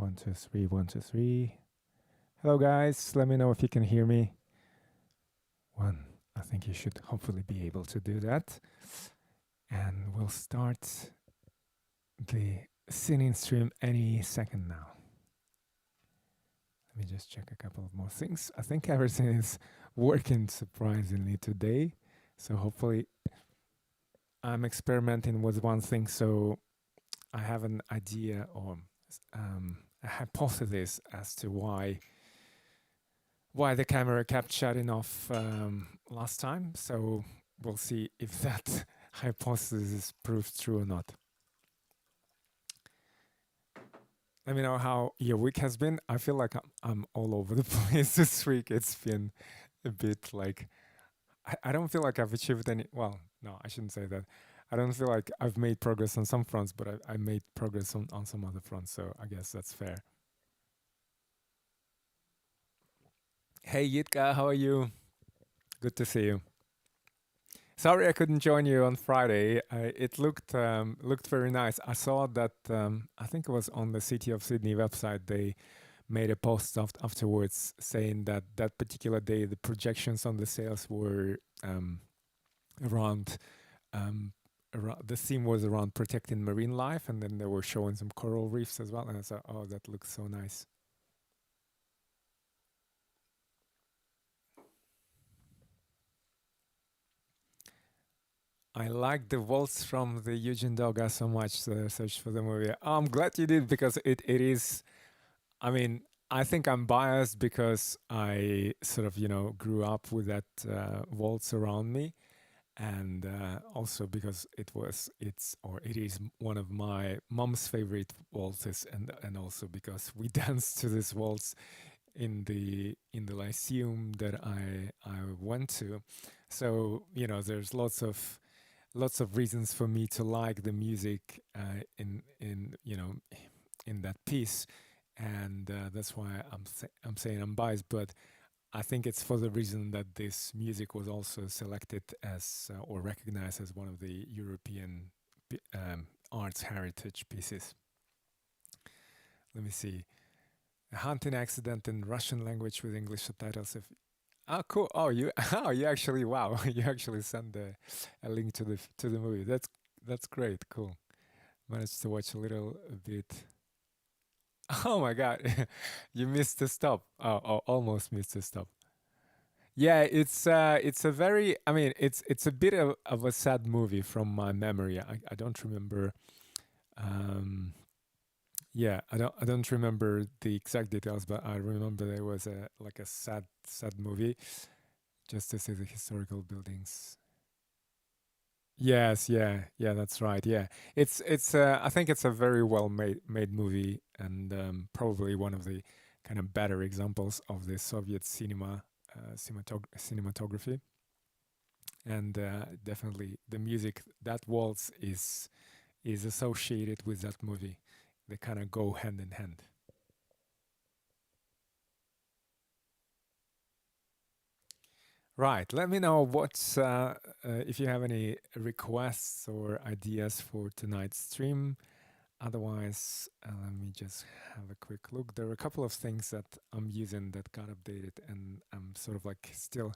One, two, three, one, two, three. Hello, guys. Let me know if you can hear me. One, I think you should hopefully be able to do that. And we'll start the singing stream any second now. Let me just check a couple of more things. I think everything is working surprisingly today. So hopefully I'm experimenting with one thing so I have an idea or a hypothesis as to why the camera kept shutting off last time. So we'll see if that hypothesis proves true or not. Let me know how your week has been. I feel like I'm all over the place this week. It's been a bit like, I don't feel like I've achieved any, well, no, I shouldn't say that. I don't feel like I've made progress on some fronts, but I made progress on some other fronts. So I guess that's fair. Hey, Yitka, how are you? Good to see you. Sorry I couldn't join you on Friday. It looked very nice. I saw that, I think it was on the City of Sydney website, they made a post afterwards saying that that particular day, the projections on the sales were around, the theme was around protecting marine life, and then they were showing some coral reefs as well. And I thought, oh, that looks so nice. I like the waltz from the Eugene Doga so much, the search for the movie. Oh, I'm glad you did because it is, I mean, I think I'm biased because I sort of, grew up with that waltz around me. And also because it is one of my mom's favorite waltzes, and also because we danced to this waltz in the lyceum that I went to. So there's lots of reasons for me to like the music in that piece, and that's why I'm saying I'm biased, but I think it's for the reason that this music was also selected as or recognized as one of the European arts heritage pieces. Let me see. A hunting accident in Russian language with English subtitles. Oh, cool. Oh, you actually, wow, you actually sent a link to the movie. That's great. Cool. Managed to watch a little bit. Oh my God, you missed the stop. Oh, almost missed the stop. Yeah, it's a very, I mean, it's a bit of a sad movie from my memory. I don't remember. Um, yeah, I don't remember the exact details, but I remember there was a sad movie just to see the historical buildings. Yes, yeah, that's right. Yeah, it's I think it's a very well made movie, and probably one of the kind of better examples of the Soviet cinematography. And definitely the music, that waltz is associated with that movie. They kind of go hand in hand. Right. Let me know what's if you have any requests or ideas for tonight's stream. Otherwise, let me just have a quick look. There are a couple of things that I'm using that got updated, and I'm sort of like still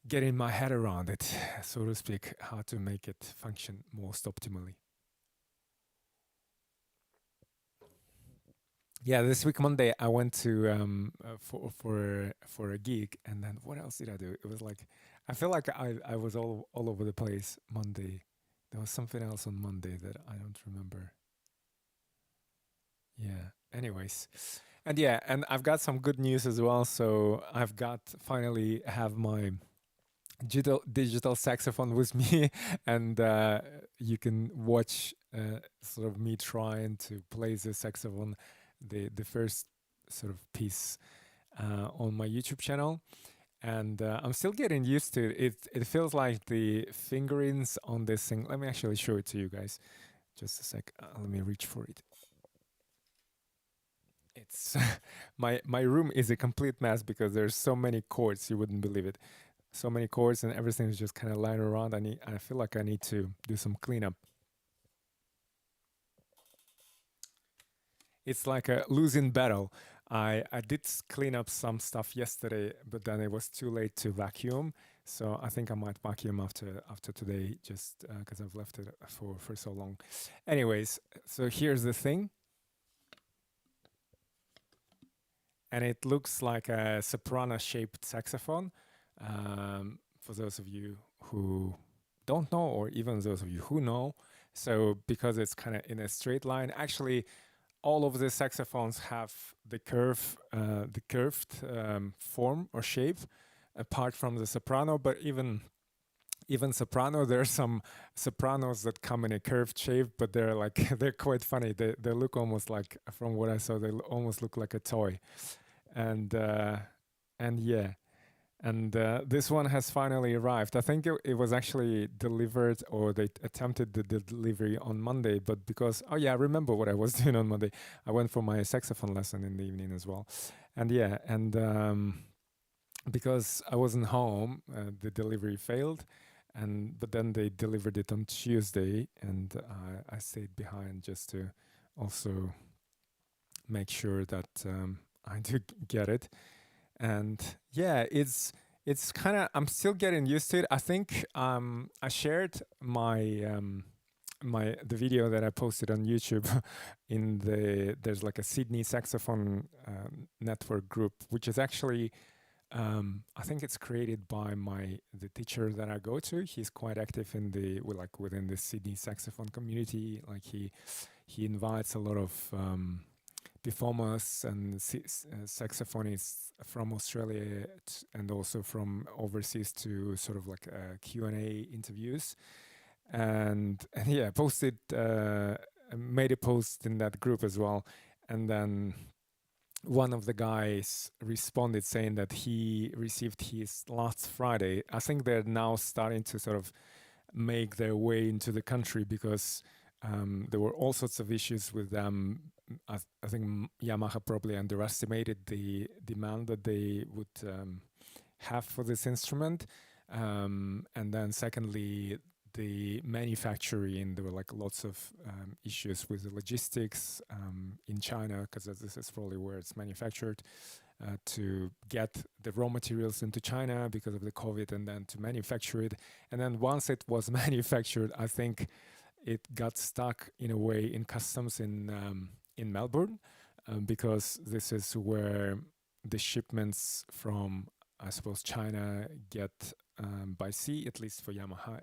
getting my head around it, so to speak, how to make it function most optimally. Yeah, this week Monday I went to for a gig, and then what else did I do? It was like I feel like I was all over the place Monday. There was something else on Monday that I don't remember. Yeah. Anyways, and yeah, and I've got some good news as well. So I've got finally have my digital saxophone with me, and you can watch sort of me trying to play the saxophone, the first sort of piece on my YouTube channel. And I'm still getting used to it. It feels like the fingerings on this thing. Let me actually show it to you guys. Just a sec. Let me reach for it. It's my room is a complete mess because there's so many chords, you wouldn't believe it. So many chords and everything is just kind of lying around. I feel like I need to do some cleanup. it's like a losing battle. I did clean up some stuff yesterday, but then it was too late to vacuum. So I think I might vacuum after today, just because I've left it for so long. Anyways, so here's the thing, and it looks like a soprano-shaped saxophone. For those of you who don't know, or even those of you who know, so because it's kind of in a straight line, actually all of the saxophones have the curved form or shape, apart from the soprano. But even soprano, there are some sopranos that come in a curved shape, but they're like they're quite funny. They look almost like, from what I saw, they almost look like a toy, and yeah. And this one has finally arrived. I think it was actually delivered, or they attempted the delivery on Monday, but because, oh yeah, I remember what I was doing on Monday. I went for my saxophone lesson in the evening as well. And yeah, and because I wasn't home, the delivery failed. But then they delivered it on Tuesday, and I stayed behind just to also make sure that I do get it. And yeah, it's kind of, I'm still getting used to it. I think I shared the video that I posted on YouTube there's like a Sydney saxophone network group, which is actually I think it's created by the teacher that I go to. He's quite active within the Sydney saxophone community. Like he invites a lot of performers and saxophonists from Australia and also from overseas to sort of like Q&A interviews. And yeah, made a post in that group as well. And then one of the guys responded saying that he received his last Friday. I think they're now starting to sort of make their way into the country because there were all sorts of issues with them. I think Yamaha probably underestimated the demand that they would have for this instrument. And then secondly, the manufacturing, there were like lots of issues with the logistics in China, because this is probably where it's manufactured, to get the raw materials into China because of the COVID, and then to manufacture it. And then once it was manufactured, I think it got stuck in a way in customs in Melbourne, because this is where the shipments from, I suppose, China get by sea, at least for Yamaha,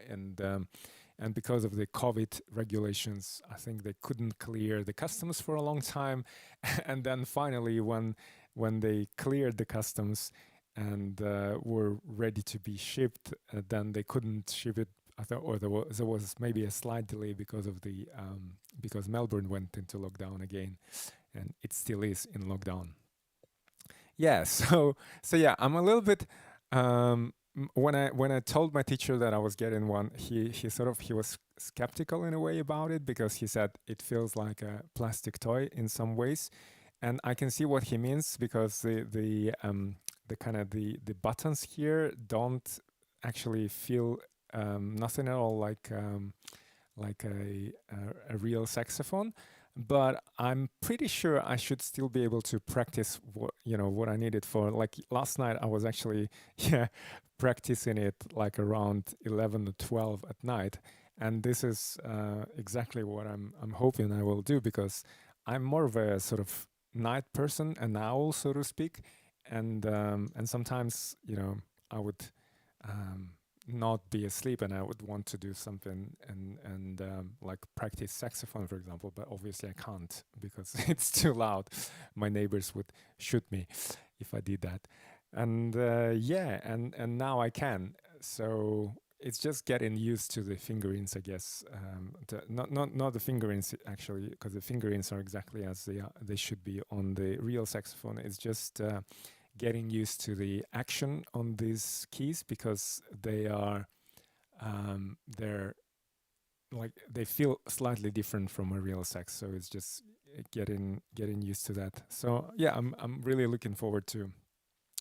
and because of the COVID regulations, I think they couldn't clear the customs for a long time, and then finally, when they cleared the customs and were ready to be shipped, then they couldn't ship it. I thought, or there was maybe a slight delay because of because Melbourne went into lockdown again, and it still is in lockdown. Yeah, so yeah, I'm a little bit. When I told my teacher that I was getting one, he was skeptical in a way about it, because he said it feels like a plastic toy in some ways, and I can see what he means, because the kind of the buttons here don't actually feel nothing at all like a real saxophone. But I'm pretty sure I should still be able to practice what I need it for. Like last night, I was actually practicing it like around 11 or 12 at night, and this is exactly what I'm hoping I will do, because I'm more of a sort of night person, an owl, so to speak, and sometimes I would not be asleep, and I would want to do something and like practice saxophone, for example, but obviously I can't because it's too loud. My neighbors would shoot me if I did that. And yeah, and now I can. So it's just getting used to the fingerings, I guess. Not the fingerings actually, because the fingerings are exactly as they should be on the real saxophone. It's just getting used to the action on these keys, because they're like they feel slightly different from a real sax. So it's just getting used to that. So yeah, I'm really looking forward to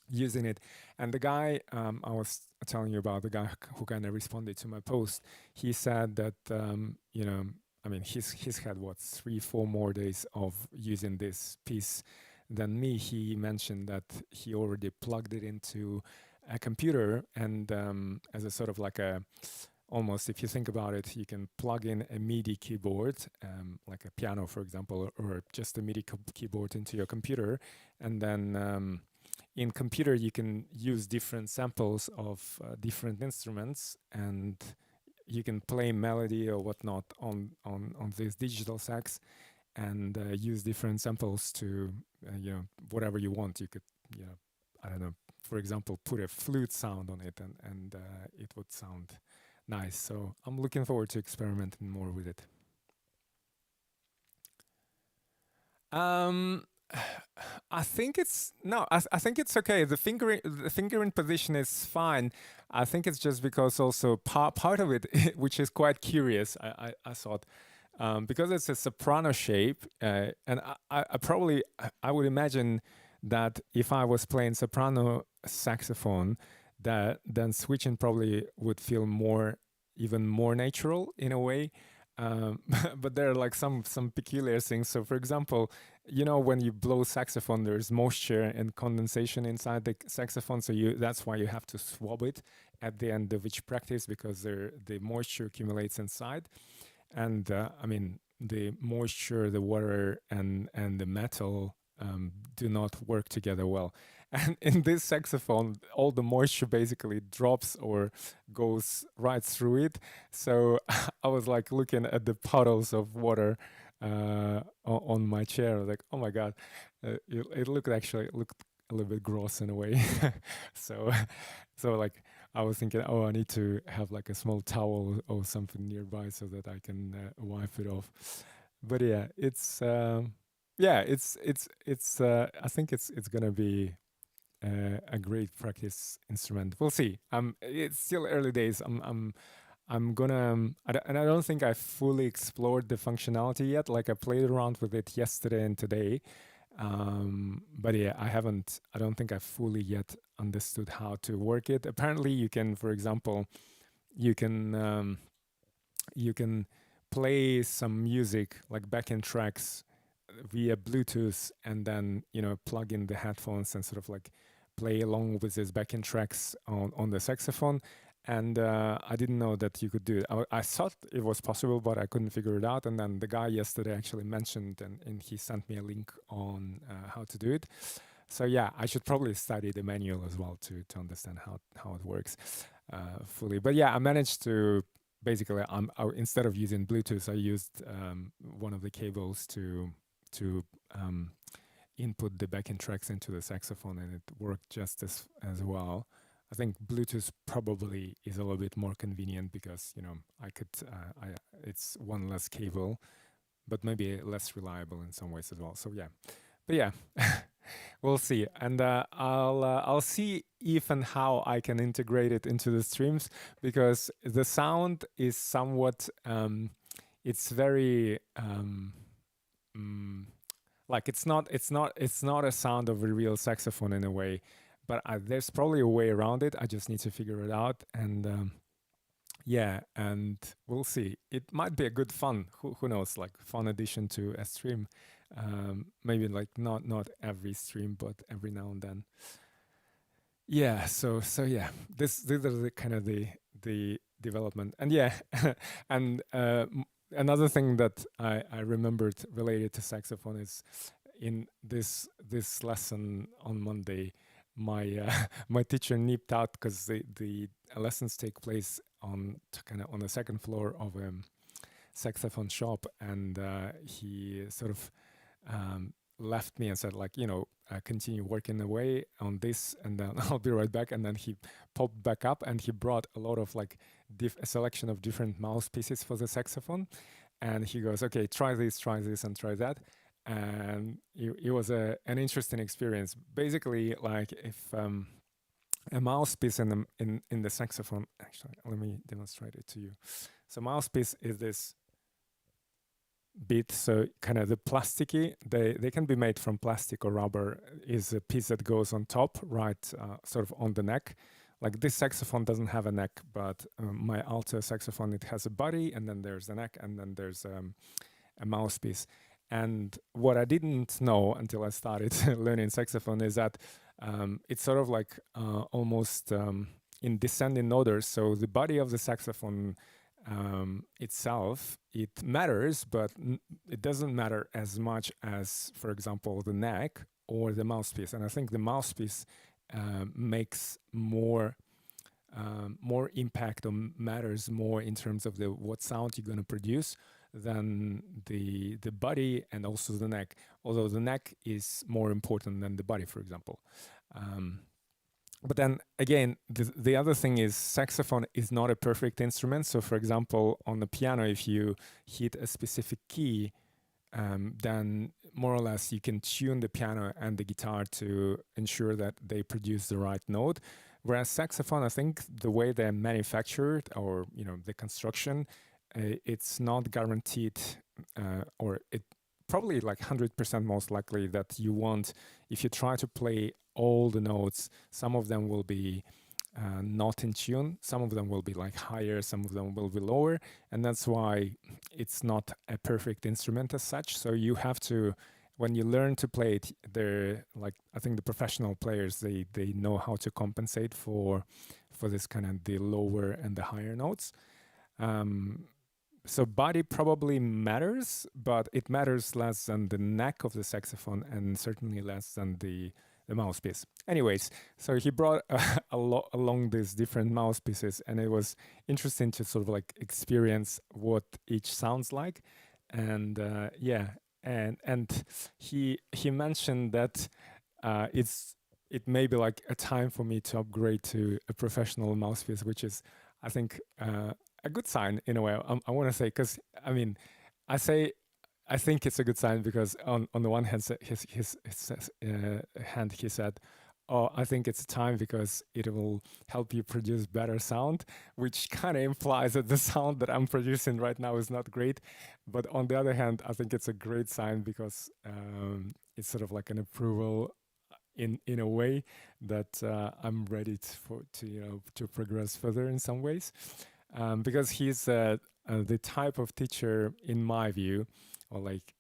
using it. And the guy I was telling you about, the guy who kind of responded to my post, he said that I mean, he's had what 3-4 more days of using this piece than me. He mentioned that he already plugged it into a computer, and as a sort of like a almost, if you think about it, you can plug in a MIDI keyboard, like a piano, for example, or just a MIDI keyboard into your computer, and then in computer you can use different samples of different instruments, and you can play melody or whatnot on this digital sax, and use different samples to whatever you want. You could, I don't know, for example, put a flute sound on it, and it would sound nice. So I'm looking forward to experimenting more with it. I think it's I think it's okay. The fingering position is fine. I think it's just because also part of it, which is quite curious. I thought because it's a soprano shape, and I would imagine that if I was playing soprano saxophone, that then switching probably would feel even more natural in a way. But there are like some peculiar things. So for example, when you blow saxophone, there's moisture and condensation inside the saxophone. So that's why you have to swab it at the end of each practice, because the moisture accumulates inside. And I mean, the moisture, the water, and the metal do not work together well. And in this saxophone, all the moisture basically drops or goes right through it. So I was like looking at the puddles of water on my chair. I was like, oh my God, it looked a little bit gross in a way. so like I was thinking, oh, I need to have like a small towel or something nearby so that I can wipe it off. But yeah, it's I think it's gonna be a great practice instrument. We'll see. It's still early days. I'm gonna, and I don't think I fully explored the functionality yet. Like I played around with it yesterday and today, but yeah, I don't think I fully yet understood how to work it. Apparently, you can, for example, you can play some music like backing tracks via Bluetooth, and then plug in the headphones and sort of like play along with these backing tracks on the saxophone. And I didn't know that you could do it. I thought it was possible, but I couldn't figure it out. And then the guy yesterday actually mentioned, and he sent me a link on how to do it. So yeah, I should probably study the manual as well to understand how it works fully. But yeah, I managed to basically, instead of using Bluetooth, I used one of the cables to input the backing tracks into the saxophone, and it worked just as well. I think Bluetooth probably is a little bit more convenient because it's one less cable, but maybe less reliable in some ways as well. So yeah, but yeah, we'll see, and I'll see if and how I can integrate it into the streams, because the sound is somewhat it's very like it's not a sound of a real saxophone in a way, but there's probably a way around it. I just need to figure it out, and yeah, and we'll see. It might be a good fun. Who knows? Like fun addition to a stream. Maybe like not every stream, but every now and then. Yeah. So yeah. These are the kind of the development, and yeah, and another thing that I remembered related to saxophone is in this lesson on Monday, my teacher nipped out because the lessons take place on the second floor of a saxophone shop, and he sort of left me and said like, continue working away on this, and then I'll be right back. And then he popped back up, and he brought a lot of like a selection of different mouthpieces for the saxophone, and he goes, okay, try this, and try that. And it was an interesting experience. Basically, like if a mouthpiece in the saxophone, actually, let me demonstrate it to you. So mouthpiece is this bit, so kind of the plasticky, they can be made from plastic or rubber, is a piece that goes on top, right, sort of on the neck, like this saxophone doesn't have a neck, but my alto saxophone, it has a body, and then there's a neck, and then there's a mouthpiece. And what I didn't know until I started learning saxophone is that it's sort of like almost in descending order. So the body of the saxophone itself, it matters, but it doesn't matter as much as, for example, the neck or the mouthpiece. And I think the mouthpiece makes more impact, or matters more in terms of what sound you're going to produce than the body and also the neck. Although the neck is more important than the body, for example. But then again, the other thing is saxophone is not a perfect instrument. So for example, on the piano, if you hit a specific key, then more or less you can tune the piano and the guitar to ensure that they produce the right note. Whereas saxophone, I think the way they're manufactured, or the construction, it's not guaranteed, or it probably like 100% most likely that you won't, if you try to play all the notes, some of them will be not in tune, some of them will be like higher, some of them will be lower, and that's why it's not a perfect instrument as such. So you have to, when you learn to play it, they're like, I think the professional players, they know how to compensate for this kind of the lower and the higher notes. So body probably matters, but it matters less than the neck of the saxophone, and certainly less than the mouthpiece. Anyways, so he brought along these different mouthpieces, and it was interesting to sort of like experience what each sounds like. And and he mentioned that it may be like a time for me to upgrade to a professional mouthpiece, which is, I think, a good sign in a way. I want to say, because I mean, I think it's a good sign because on the one hand, his hand, he said, "Oh, I think it's time because it will help you produce better sound," which kind of implies that the sound that I'm producing right now is not great. But on the other hand, I think it's a great sign because it's sort of like an approval in a way that I'm ready to progress further in some ways, because he's the type of teacher, in my view, or like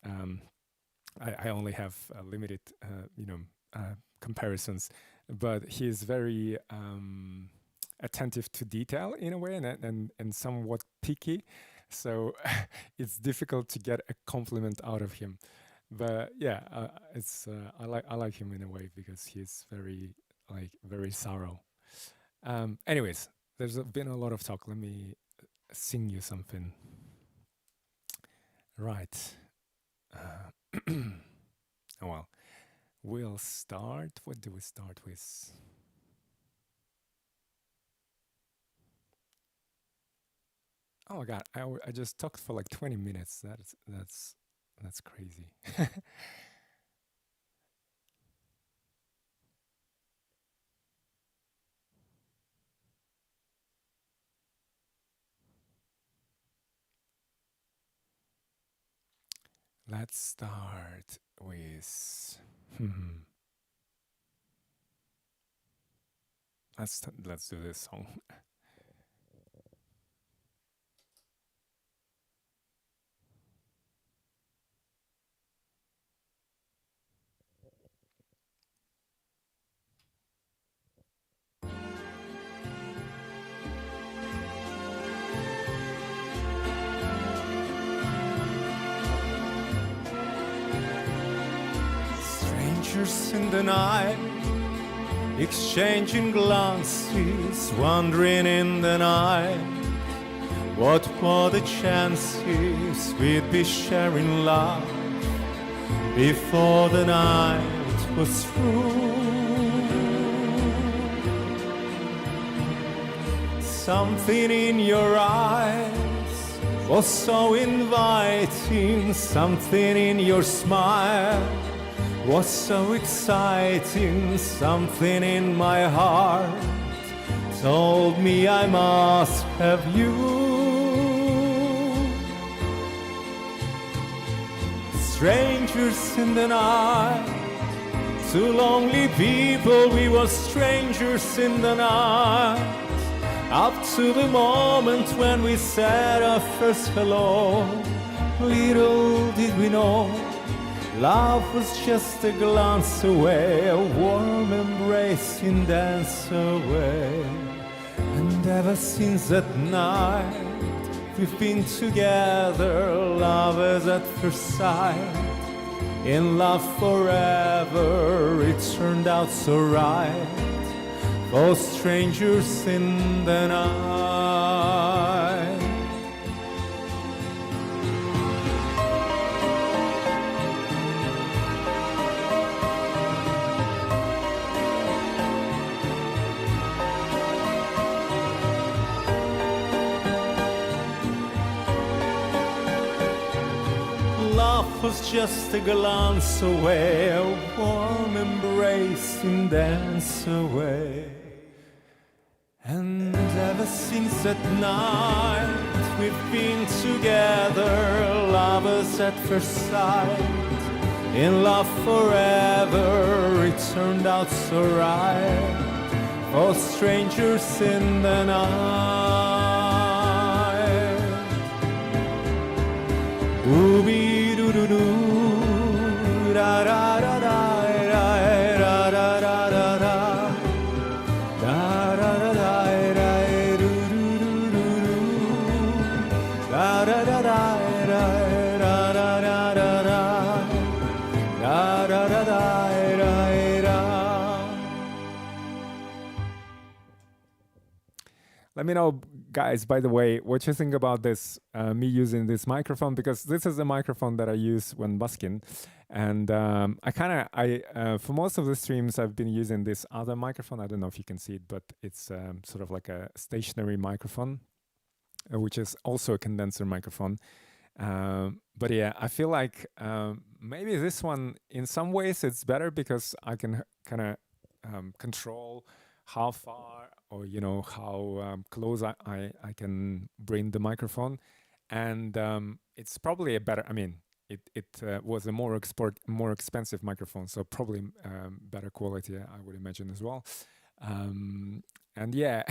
I only have limited comparisons, but he's very attentive to detail in a way, and somewhat picky. So it's difficult to get a compliment out of him. But yeah, I like him in a way because he's very thorough. Anyways, there's been a lot of talk. Let me sing you something. Right. Oh well, we'll start. What do we start with? Oh my God, I just talked for like 20 minutes. That's crazy. Let's start with let's do this song. Strangers in the night, exchanging glances, wandering in the night. What were the chances we'd be sharing love before the night was through? Something in your eyes was so inviting, something in your smile was so exciting, something in my heart told me I must have you. Strangers in the night, Two lonely people, we were strangers in the night, up to the moment when we said our first hello. Little did we know, love was just a glance away, a warm embrace in dance away. And ever since that night, we've been together, lovers at first sight. In love forever, it turned out so right, for strangers in the night. Love was just a glance away, a warm embrace and dance away. And ever since that night, we've been together, lovers at first sight. In love forever, it turned out so right, for strangers in the night. Ooby-doo-doo-doo, da-da-da-da-da-da-da-da-da-da, da-da-da-da-da-doo-doo-doo-doo, da-da-da-da-da-da-da-da-da-da-da-da. Let me know, guys, by the way, what you think about this, me using this microphone, because this is the microphone that I use when busking. And for most of the streams, I've been using this other microphone. I don't know if you can see it, but it's sort of like a stationary microphone, which is also a condenser microphone. But yeah, I feel like maybe this one, in some ways, it's better because I can kind of control how far or how close I can bring the microphone, and it's probably a better. I mean, it was a more expensive microphone, so probably better quality, I would imagine as well. And yeah,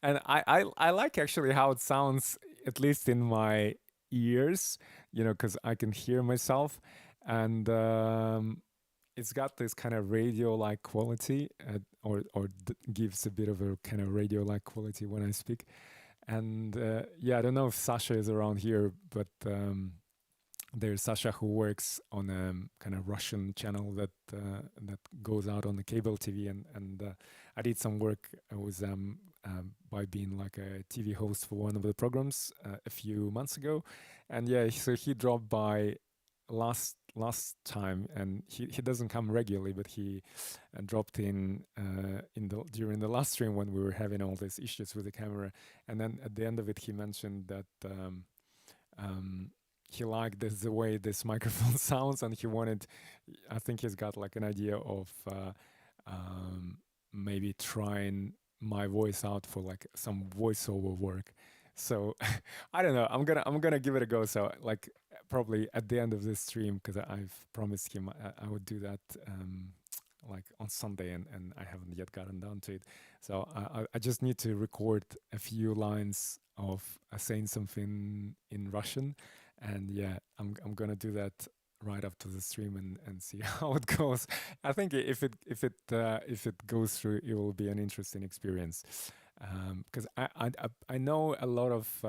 and I like actually how it sounds, at least in my ears, because I can hear myself, and it's got this kind of radio-like quality, or gives a bit of a kind of radio-like quality when I speak. And yeah, I don't know if Sasha is around here, but there's Sasha who works on a kind of Russian channel that goes out on the cable TV, and I did some work with them by being like a TV host for one of the programs a few months ago. And yeah, so he dropped by last time, and he doesn't come regularly, but he dropped in during the last stream when we were having all these issues with the camera. And then at the end of it, he mentioned that he liked the way this microphone sounds, and I think he's got like an idea of maybe trying my voice out for like some voiceover work. So I don't know. I'm gonna give it a go. So like probably at the end of this stream, because I've promised him I would do that like on Sunday, and I haven't yet gotten down to it. So I just need to record a few lines of saying something in Russian, and yeah, I'm gonna do that right after the stream and see how it goes. I think if it goes through, it will be an interesting experience, because I know a lot of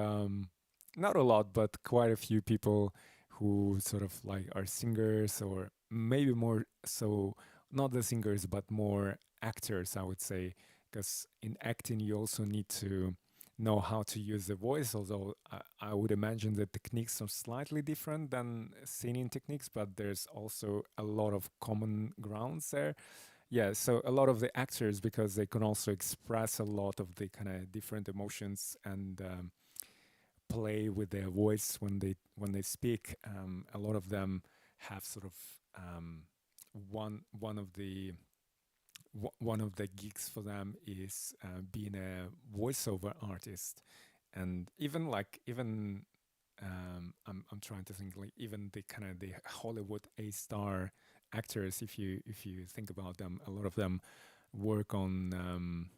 not a lot, but quite a few people who sort of like are singers, or maybe more so not the singers but more actors, I would say, because in acting you also need to know how to use the voice, although I would imagine the techniques are slightly different than singing techniques, but there's also a lot of common grounds there. Yeah, so a lot of the actors, because they can also express a lot of the kind of different emotions and play with their voice when they speak. A lot of them have sort of one of the gigs for them is being a voiceover artist, and even I'm trying to think, like even the kind of the Hollywood A-star actors, if you think about them, a lot of them work on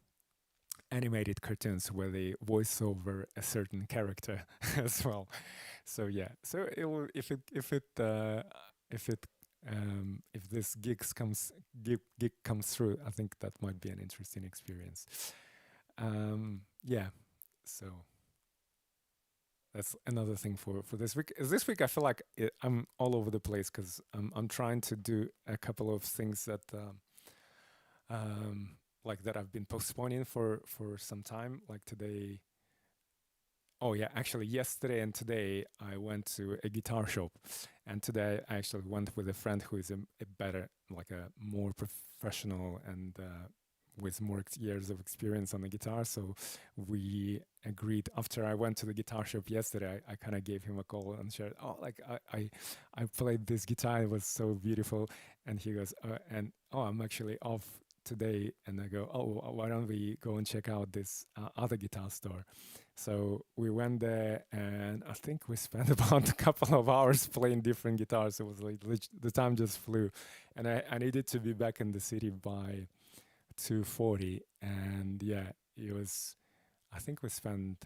animated cartoons where they voice over a certain character as well. So yeah, so it will, if this gig comes through, I think that might be an interesting experience. Yeah, so that's another thing for this week. This week I feel like I'm all over the place because I'm trying to do a couple of things that like that I've been postponing for some time. Like today, oh yeah, actually yesterday and today I went to a guitar shop, and today I actually went with a friend who is a better, like a more professional and with more years of experience on the guitar. So we agreed, after I went to the guitar shop yesterday, I kind of gave him a call and shared, oh, like I played this guitar, it was so beautiful. And he goes, I'm actually off today. And I go, oh, why don't we go and check out this other guitar store? So we went there, and I think we spent about a couple of hours playing different guitars. It was like the time just flew, and I needed to be back in the city by 2:40, and yeah, it was, I think we spent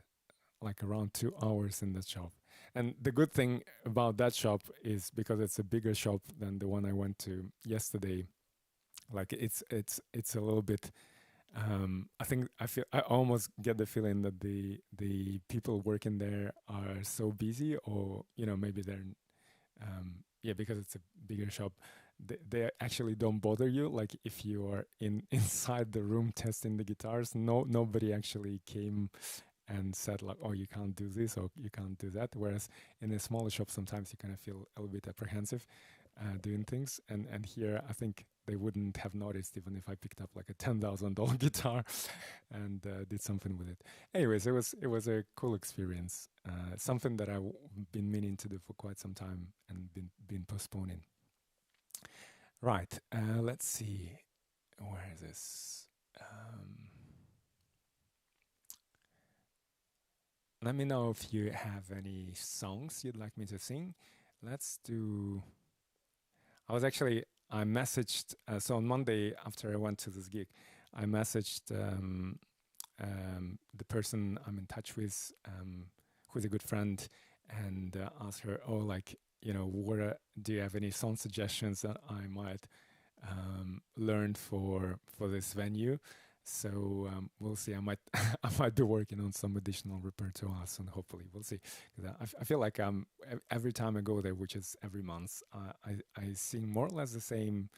like around 2 hours in that shop. And the good thing about that shop is because it's a bigger shop than the one I went to yesterday. Like it's a little bit. I almost get the feeling that the people working there are so busy, or maybe they're because it's a bigger shop. They actually don't bother you. Like if you are inside the room testing the guitars, nobody actually came and said like, oh, you can't do this or you can't do that. Whereas in a smaller shop, sometimes you kind of feel a little bit apprehensive doing things. And here, I think they wouldn't have noticed even if I picked up like a $10,000 guitar and did something with it. Anyways, it was a cool experience. Something that I've been meaning to do for quite some time and been postponing. Right, let's see, where is this? Let me know if you have any songs you'd like me to sing. Let's do, I messaged, so on Monday after I went to this gig, I messaged the person I'm in touch with, who's a good friend, and asked her, oh, like, do you have any song suggestions that I might learn for this venue? So we'll see. I might be working on some additional repertoire soon. Hopefully, we'll see. I feel like every time I go there, which is every month, I sing more or less the same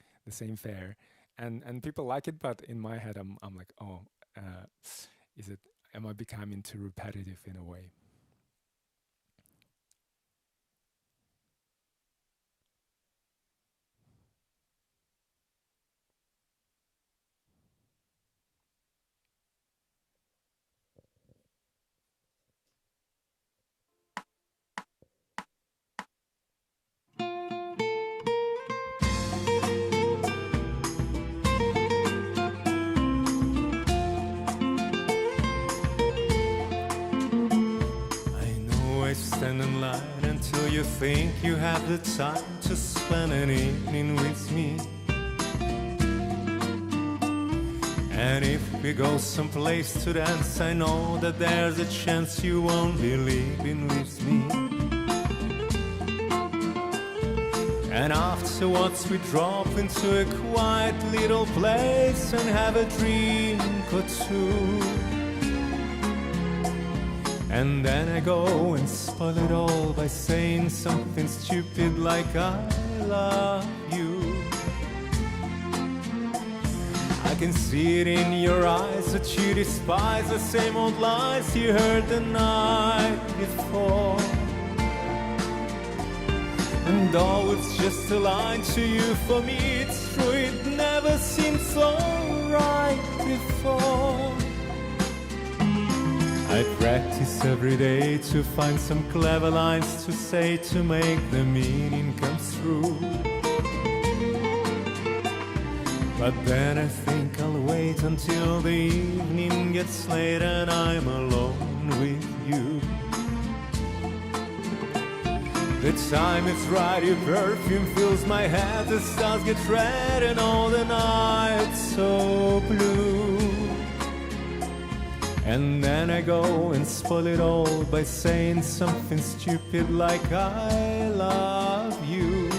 fare, and people like it. But in my head, I'm like, oh, am I becoming too repetitive in a way? Stand in line until you think you have the time to spend an evening with me. And if we go someplace to dance, I know that there's a chance you won't be leaving with me. And afterwards we drop into a quiet little place and have a drink or two. And then I go and spoil it all by saying something stupid like I love you. I can see it in your eyes that you despise the same old lies you heard the night before. And though it's just a line to you, for me it's true, it never seemed so right before. I practice every day to find some clever lines to say to make the meaning come through. But then I think I'll wait until the evening gets late and I'm alone with you. The time is right, your perfume fills my head, the stars get red and all the night's so blue. And then I go and spoil it all by saying something stupid like I love you.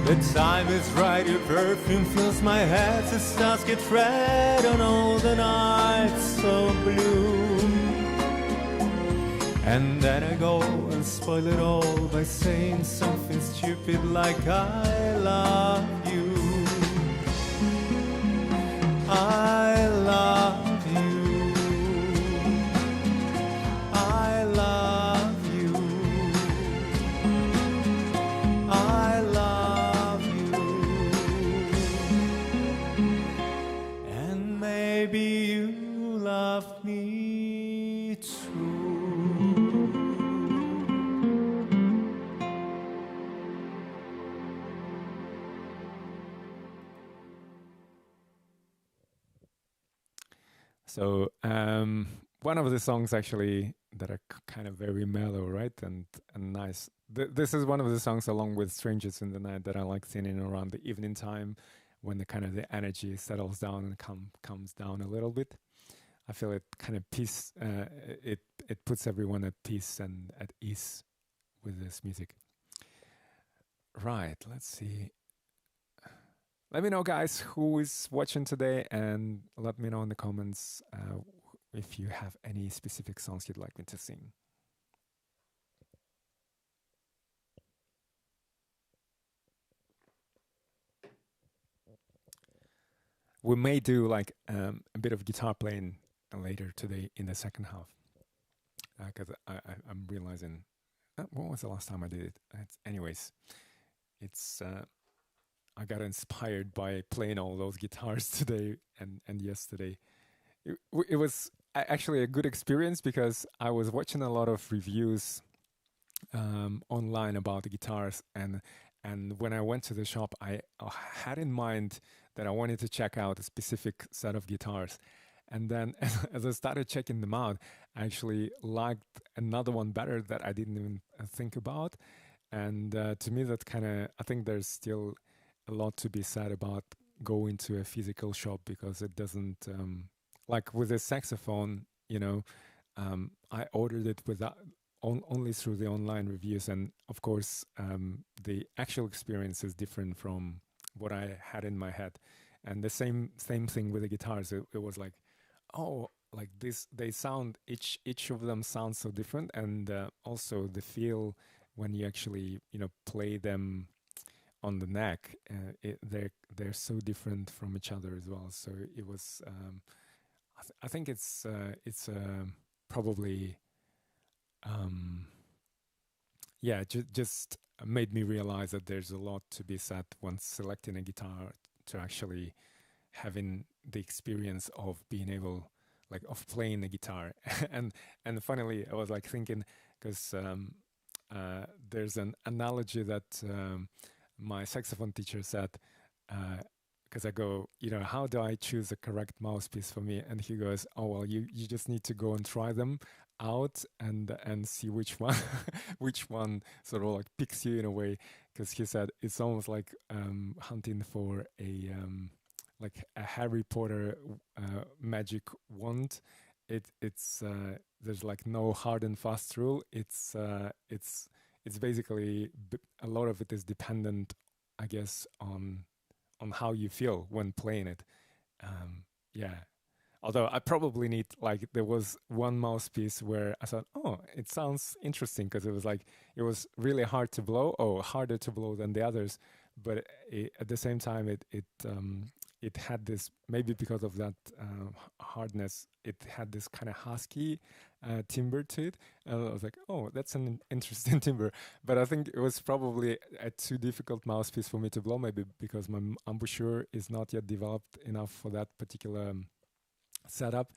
The time is right, your perfume fills my head, the stars get red and all the night's so blue. And then I go and spoil it all by saying something stupid like I love you. I love you. I love you. I love you. And maybe you love me too. So one of the songs actually that are kind of very mellow, right, and nice. This is one of the songs along with "Strangers in the Night" that I like singing around the evening time, when the kind of the energy settles down and comes down a little bit. I feel it kind of peace. It puts everyone at peace and at ease with this music. Right. Let's see. Let me know, guys, who is watching today, and let me know in the comments if you have any specific songs you'd like me to sing. We may do like a bit of guitar playing later today in the second half, because I'm realizing, when was the last time I did it? Anyways, it's I got inspired by playing all those guitars today and yesterday. It was actually a good experience, because I was watching a lot of reviews online about the guitars, and when I went to the shop, I had in mind that I wanted to check out a specific set of guitars. And then as I started checking them out, I actually liked another one better that I didn't even think about. And to me, that kind of, I think there's still a lot to be said about going to a physical shop, because it doesn't, like with a saxophone, you know, I ordered it without, only through the online reviews. And of course, the actual experience is different from what I had in my head. And the same thing with the guitars. It was like, oh, like this, they sound, each of them sounds so different. And also the feel when you actually, you know, play them on the neck, they're so different from each other as well. So it was, I think it's probably, yeah, just made me realize that there's a lot to be said when selecting a guitar, to actually having the experience of being able, like, of playing the guitar. and finally, I was like thinking, because there's an analogy that my saxophone teacher said, because I go, you know, how do I choose the correct mouthpiece for me? And he goes, oh, well, you just need to go and try them out and see which one which one sort of like picks you in a way. Because he said it's almost like hunting for a like a Harry Potter magic wand. It's there's like no hard and fast rule. It's basically, a lot of it is dependent, I guess, on how you feel when playing it. Yeah. Although I probably need, like, there was one mouthpiece where I thought, oh, it sounds interesting, because it was like, it was really hard to blow, harder to blow than the others. But at the same time, it had this, maybe because of that hardness, it had this kind of husky timbre to it. And I was like, oh, that's an interesting timbre. But I think it was probably a too difficult mouthpiece for me to blow, maybe because my embouchure is not yet developed enough for that particular setup.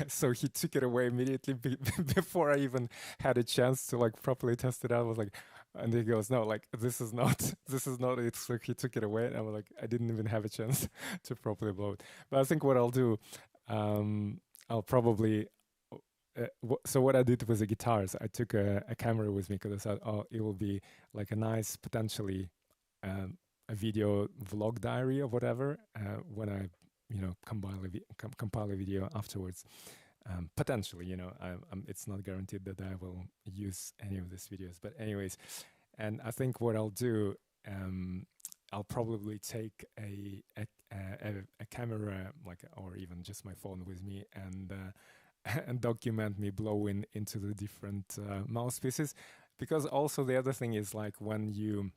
So he took it away immediately before I even had a chance to like properly test it out. I was like, and he goes, no, like this is not this is not it. So he took it away, and I was like, I didn't even have a chance to properly blow it. But I think what I'll do, I'll probably so what I did with the guitars, I took a camera with me because I thought, oh, it will be like a nice potentially a video vlog diary or whatever when I compile a video afterwards. Potentially, it's not guaranteed that I will use any of these videos, but anyways, and I think what I'll do, I'll probably take a camera, like, or even just my phone with me, and and document me blowing into the different mouthpieces. Because also the other thing is, like, when you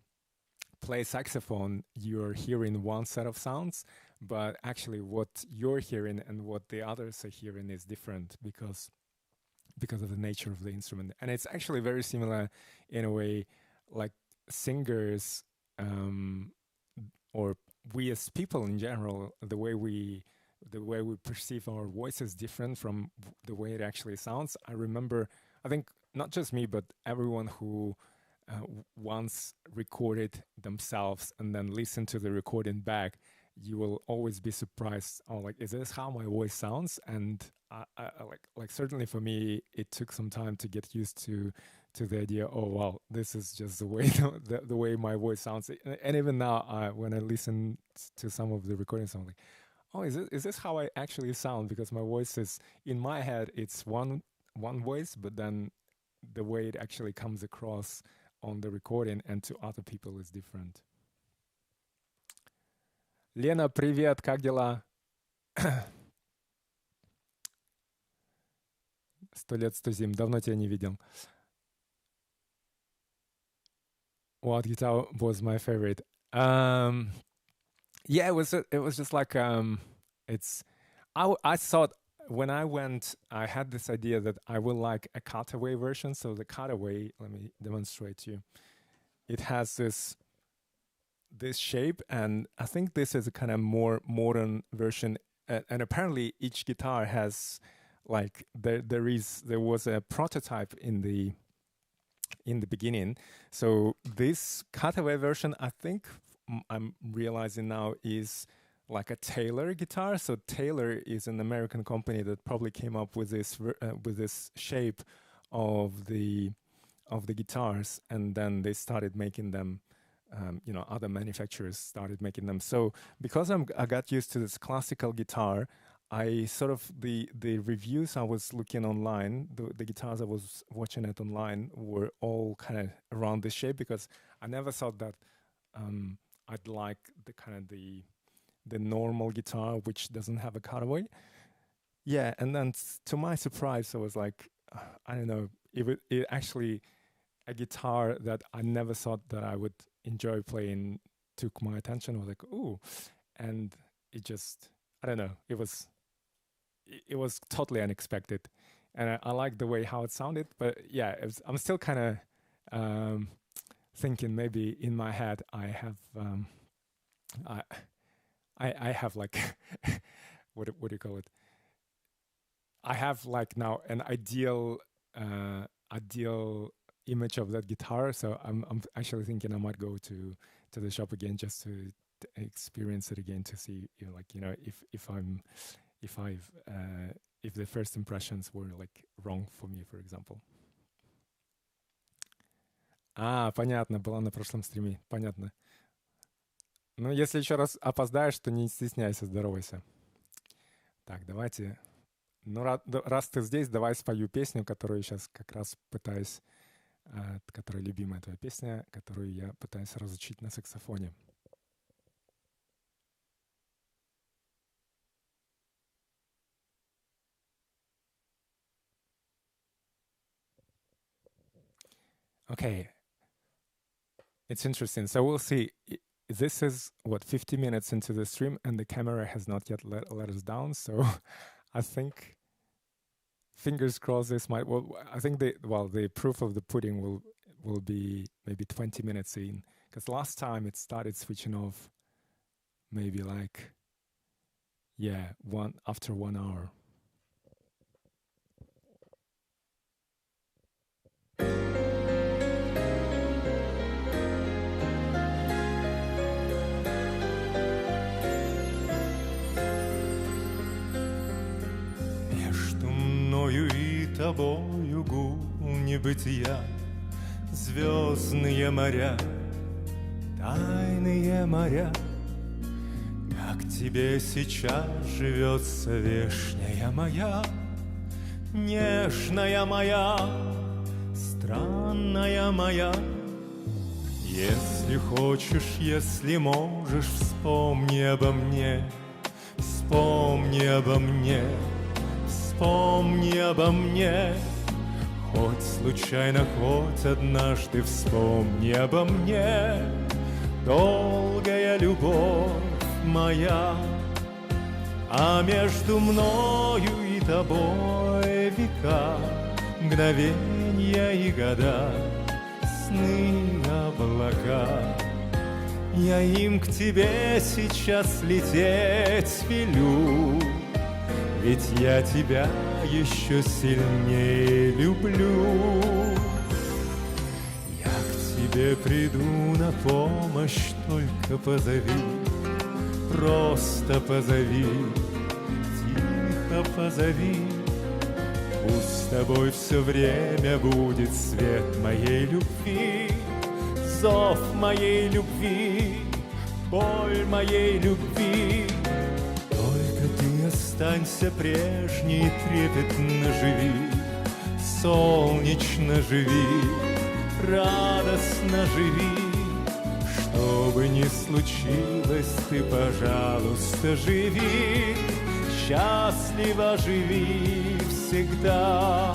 play saxophone, you're hearing one set of sounds, but actually what you're hearing and what the others are hearing is different because of the nature of the instrument. And it's actually very similar in a way, like singers, or we as people in general, the way we perceive our voice is different from the way it actually sounds. I remember, I think not just me, but everyone who once recorded themselves and then listened to the recording back, you will always be surprised. Oh, like, is this how my voice sounds? And I like certainly for me, it took some time to get used to the idea. Oh wow, this is just the way the way my voice sounds. And even now, when I listen to some of the recordings, I'm like, oh, is this how I actually sound? Because my voice is, in my head, it's one voice, but then the way it actually comes across on the recording and to other people is different. Лена, привет, как дела? 100 лет, 100 зим, давно тебя не видел. What guitar was my favorite? Yeah, it was just like I thought when I went, I had this idea that I will like a cutaway version. So the cutaway, let me demonstrate to you. It has this shape, and I think this is a kind of more modern version. And apparently, each guitar has like there was a prototype in the beginning. So this cutaway version, I think I'm realizing now, is like a Taylor guitar. So Taylor is an American company that probably came up with this shape of the guitars, and then they started making them. Other manufacturers started making them. So because I got used to this classical guitar, I sort of the reviews I was looking online, the guitars I was watching it online were all kind of around this shape, because I never thought that I'd like the kind of the normal guitar which doesn't have a cutaway. Yeah, and then to my surprise, I was like, I don't know, it actually a guitar that I never thought that I would enjoy playing took my attention. I was like, ooh, and it just, I don't know, it was totally unexpected, and I like the way how it sounded. But yeah, I'm still kind of thinking maybe in my head I have I have like what do you call it? I have like now an ideal image of that guitar, so I'm actually thinking I might go to the shop again just to experience it again, to see if the first impressions were like wrong for me, for example. Понятно, была на прошлом стриме, понятно. Ну, если еще раз опоздаешь, то не стесняйся, здоровайся. Так, давайте. Ну, раз ты здесь, давай спою песню, которую сейчас как раз пытаюсь, которая любимая твоя песня, которую я пытаюсь разучить на саксофоне. Okay. It's interesting. So we'll see. This is, 50 minutes into the stream, and the camera has not yet let us down. So I think, fingers crossed, this might... Well, I think the proof of the pudding will be maybe 20 minutes in. Because last time it started switching off maybe like, after 1 hour. тобою гул небытия, звездные моря, тайные моря. Как тебе сейчас живется, вешняя моя, нежная моя, странная моя? Если хочешь, если можешь, вспомни обо мне, вспомни обо мне, вспомни обо мне. Хоть случайно, хоть однажды вспомни обо мне. Долгая любовь моя, а между мною и тобой века, мгновенья и года, сны, облака. Я им к тебе сейчас лететь велю, ведь я тебя еще сильнее люблю. Я к тебе приду на помощь, только позови, просто позови, тихо позови. Пусть с тобой все время будет свет моей любви, зов моей любви, боль моей любви. Только ты останься прежней, трепетно живи, солнечно живи, радостно живи. Что бы ни случилось, ты, пожалуйста, живи, счастливо живи всегда.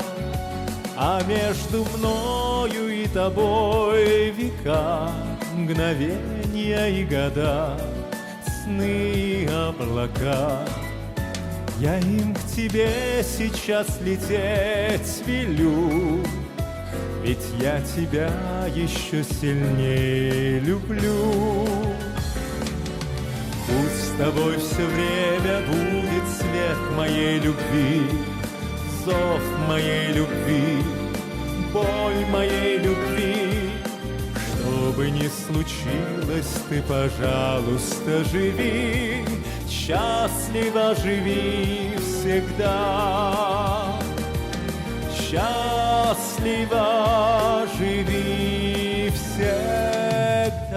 А между мною и тобой века, мгновенья и года, сны и облака. Я им к тебе сейчас лететь велю, ведь я тебя еще сильнее люблю. Пусть с тобой все время будет свет моей любви, зов моей любви, боль моей любви. Что бы ни случилось, ты, пожалуйста, живи, счастливо живи всегда. Счастливо живи всегда.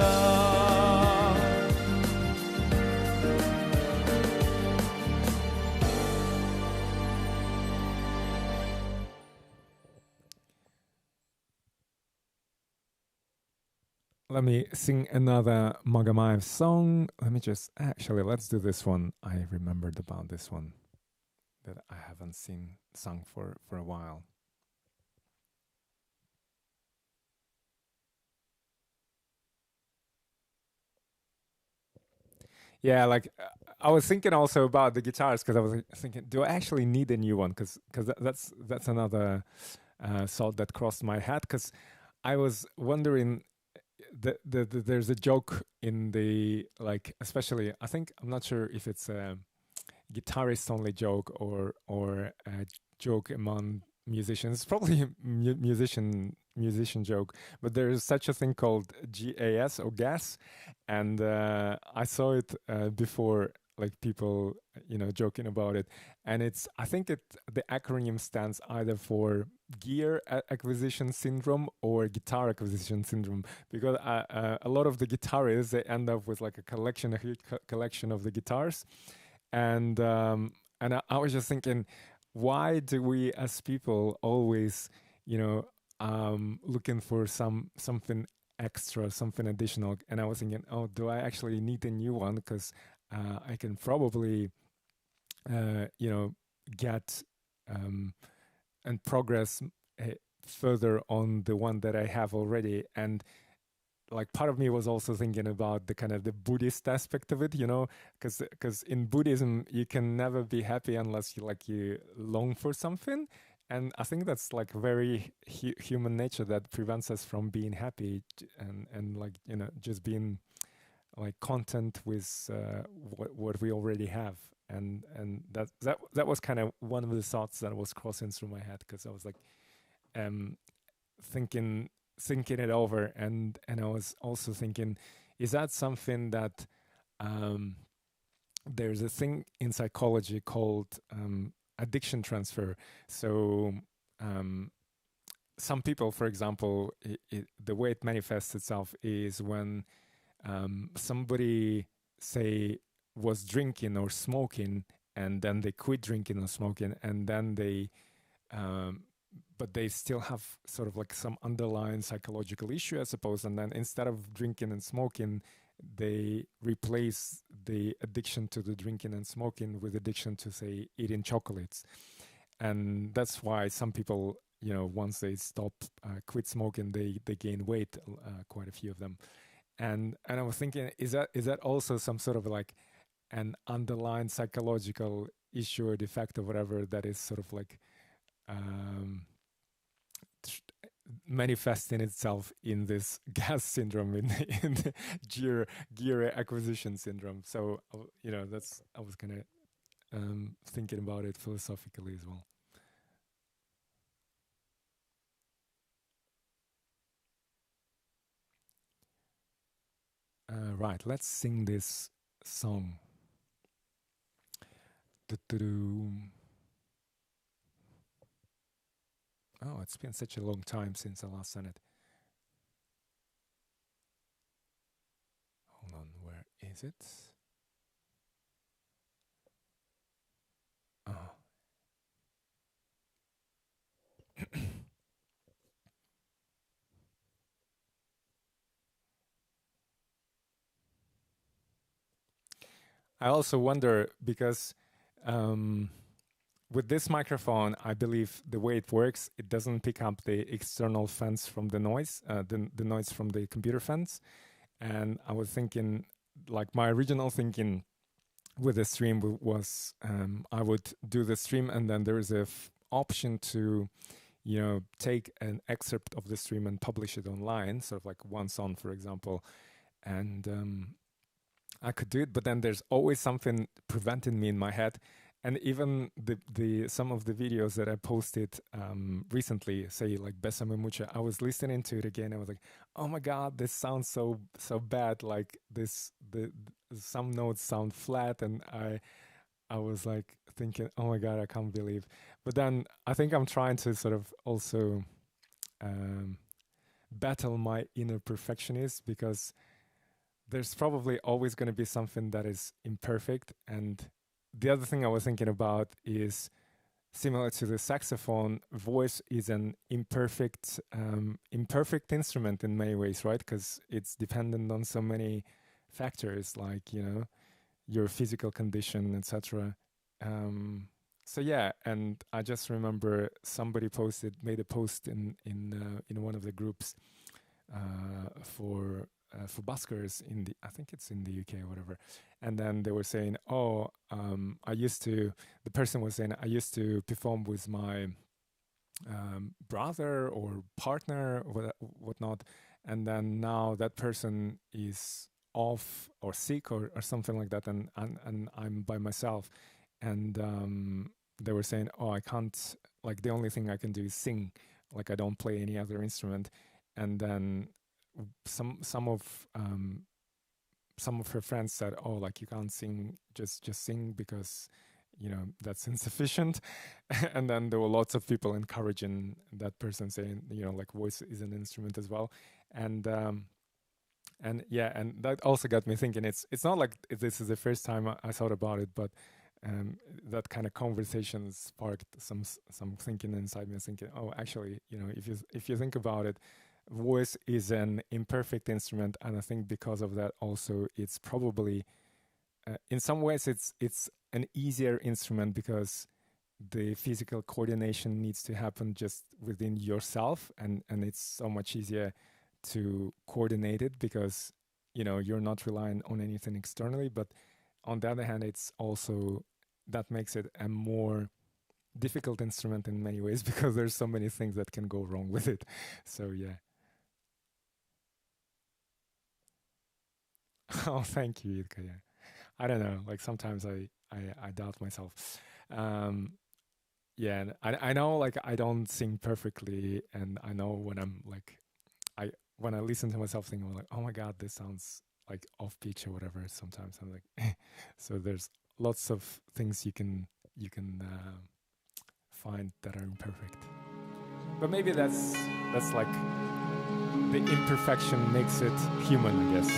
Let me sing another 𝐒𝐚𝐬𝐜 song. Let me just, actually, let's do this one. I remembered about this one that I haven't sung for a while. Yeah, like I was thinking also about the guitars because I was thinking, do I actually need a new one? Because that's another thought that crossed my head. Because I was wondering, there's a joke in the, like, especially I'm not sure if it's a guitarist only joke or a joke among musicians. It's probably a musician joke, but there is such a thing called GAS or gas, and I saw it before, like people joking about it, and I think the acronym stands either for gear acquisition syndrome or guitar acquisition syndrome, because a lot of the guitarists, they end up with like a huge collection of the guitars, and I was just thinking, why do we as people always looking for something extra, something additional? And I was thinking, oh, do I actually need a new one? Because I can probably get and progress further on the one that I have already. And like part of me was also thinking about the kind of the Buddhist aspect of it, because in Buddhism you can never be happy unless you long for something. And I think that's like very human nature that prevents us from being happy and like just being like content with what we already have. And that was kind of one of the thoughts that was crossing through my head, because I was like thinking it over, and I was also thinking, is that something that there's a thing in psychology called addiction transfer. So some people, for example, the way it manifests itself is when somebody, say, was drinking or smoking, and then they quit drinking or smoking, and then but they still have sort of like some underlying psychological issue, I suppose, and then instead of drinking and smoking, they replace the addiction to the drinking and smoking with addiction to, say, eating chocolates. And that's why some people, once they stop, quit smoking, they gain weight, quite a few of them. And I was thinking, is that also some sort of like an underlying psychological issue or defect or whatever that is sort of like manifesting itself in this gas syndrome, in the gear acquisition syndrome. So that's, I was kind of thinking about it philosophically as well. Right, let's sing this song. Oh, it's been such a long time since I last sang it. Hold on, where is it? Oh. I also wonder because with this microphone, I believe the way it works, it doesn't pick up the external fence from the noise, the noise from the computer fence. And I was thinking, like my original thinking with the stream was I would do the stream, and then there is a option to, take an excerpt of the stream and publish it online, sort of like one song, for example. And I could do it, but then there's always something preventing me in my head. And even the some of the videos that I posted recently, say like Pésame Mucho, I was listening to it again. I was like, oh my God, this sounds so bad. Like some notes sound flat, and I was like thinking, oh my God, I can't believe. But then I think I'm trying to sort of also battle my inner perfectionist, because there's probably always going to be something that is imperfect. And the other thing I was thinking about is, similar to the saxophone, voice is an imperfect instrument in many ways, right? Because it's dependent on so many factors, like your physical condition, etc. So yeah, and I just remember somebody made a post in one of the groups for buskers I think it's in the UK or whatever. And then they were saying, oh, the person was saying, I used to perform with my brother or partner or whatnot. And then now that person is off or sick or something like that. And I'm by myself. And they were saying, oh, I can't, like the only thing I can do is sing. Like I don't play any other instrument. And then some of her friends said, oh, like you can't sing, just sing, because that's insufficient. And then there were lots of people encouraging that person, saying like voice is an instrument as well. And yeah, and that also got me thinking, it's not like this is the first time I thought about it, but that kind of conversation sparked some thinking inside me, thinking, oh, actually, if you think about it, voice is an imperfect instrument. And I think because of that also, it's probably in some ways it's an easier instrument, because the physical coordination needs to happen just within yourself, and it's so much easier to coordinate it, because you're not relying on anything externally. But on the other hand, it's also, that makes it a more difficult instrument in many ways, because there's so many things that can go wrong with it. So yeah. Oh, thank you, Ilka. Yeah. I don't know. Like sometimes I doubt myself. Yeah, and I know, like I don't sing perfectly, and I know when I'm like, when I listen to myself singing, I'm like, oh my God, this sounds like off pitch or whatever. Sometimes I'm like, so there's lots of things you can find that are imperfect. But maybe that's like the imperfection makes it human, I guess.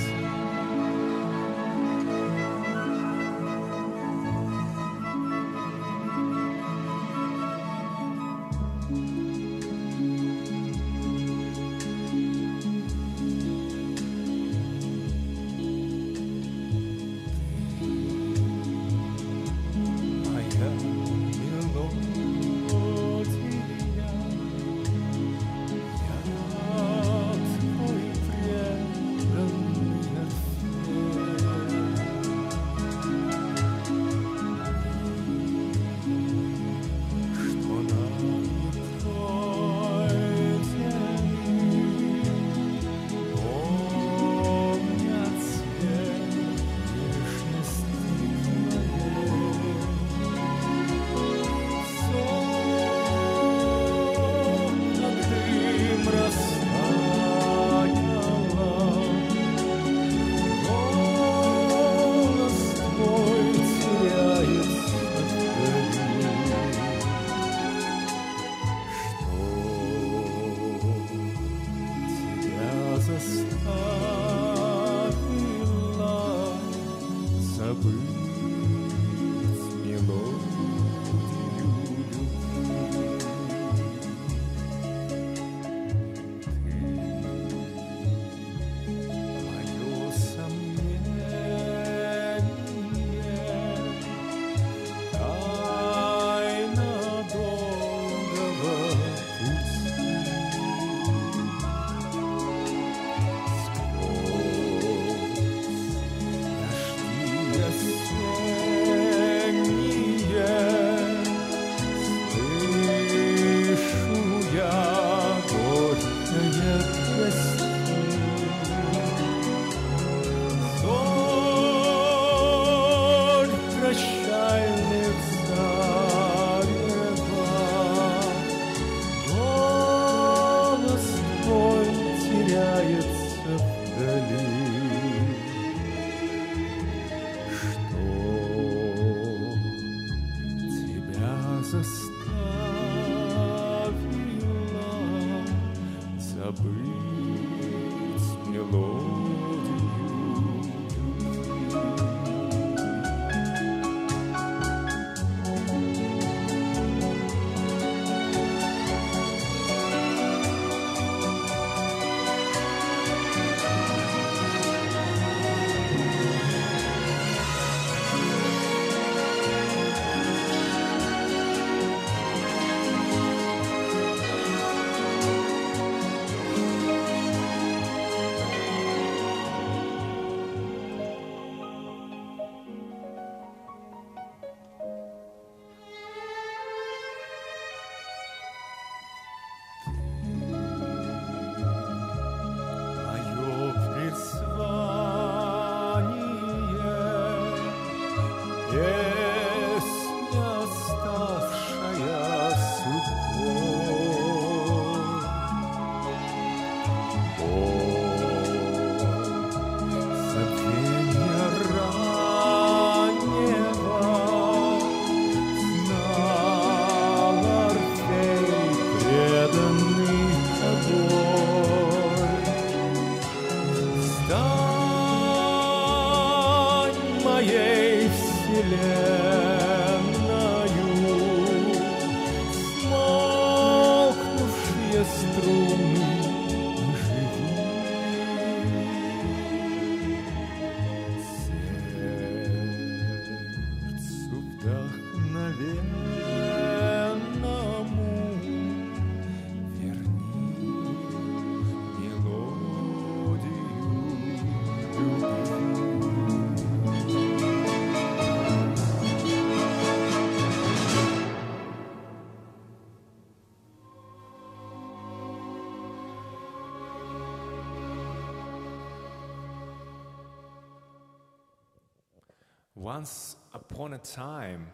Once Upon a Time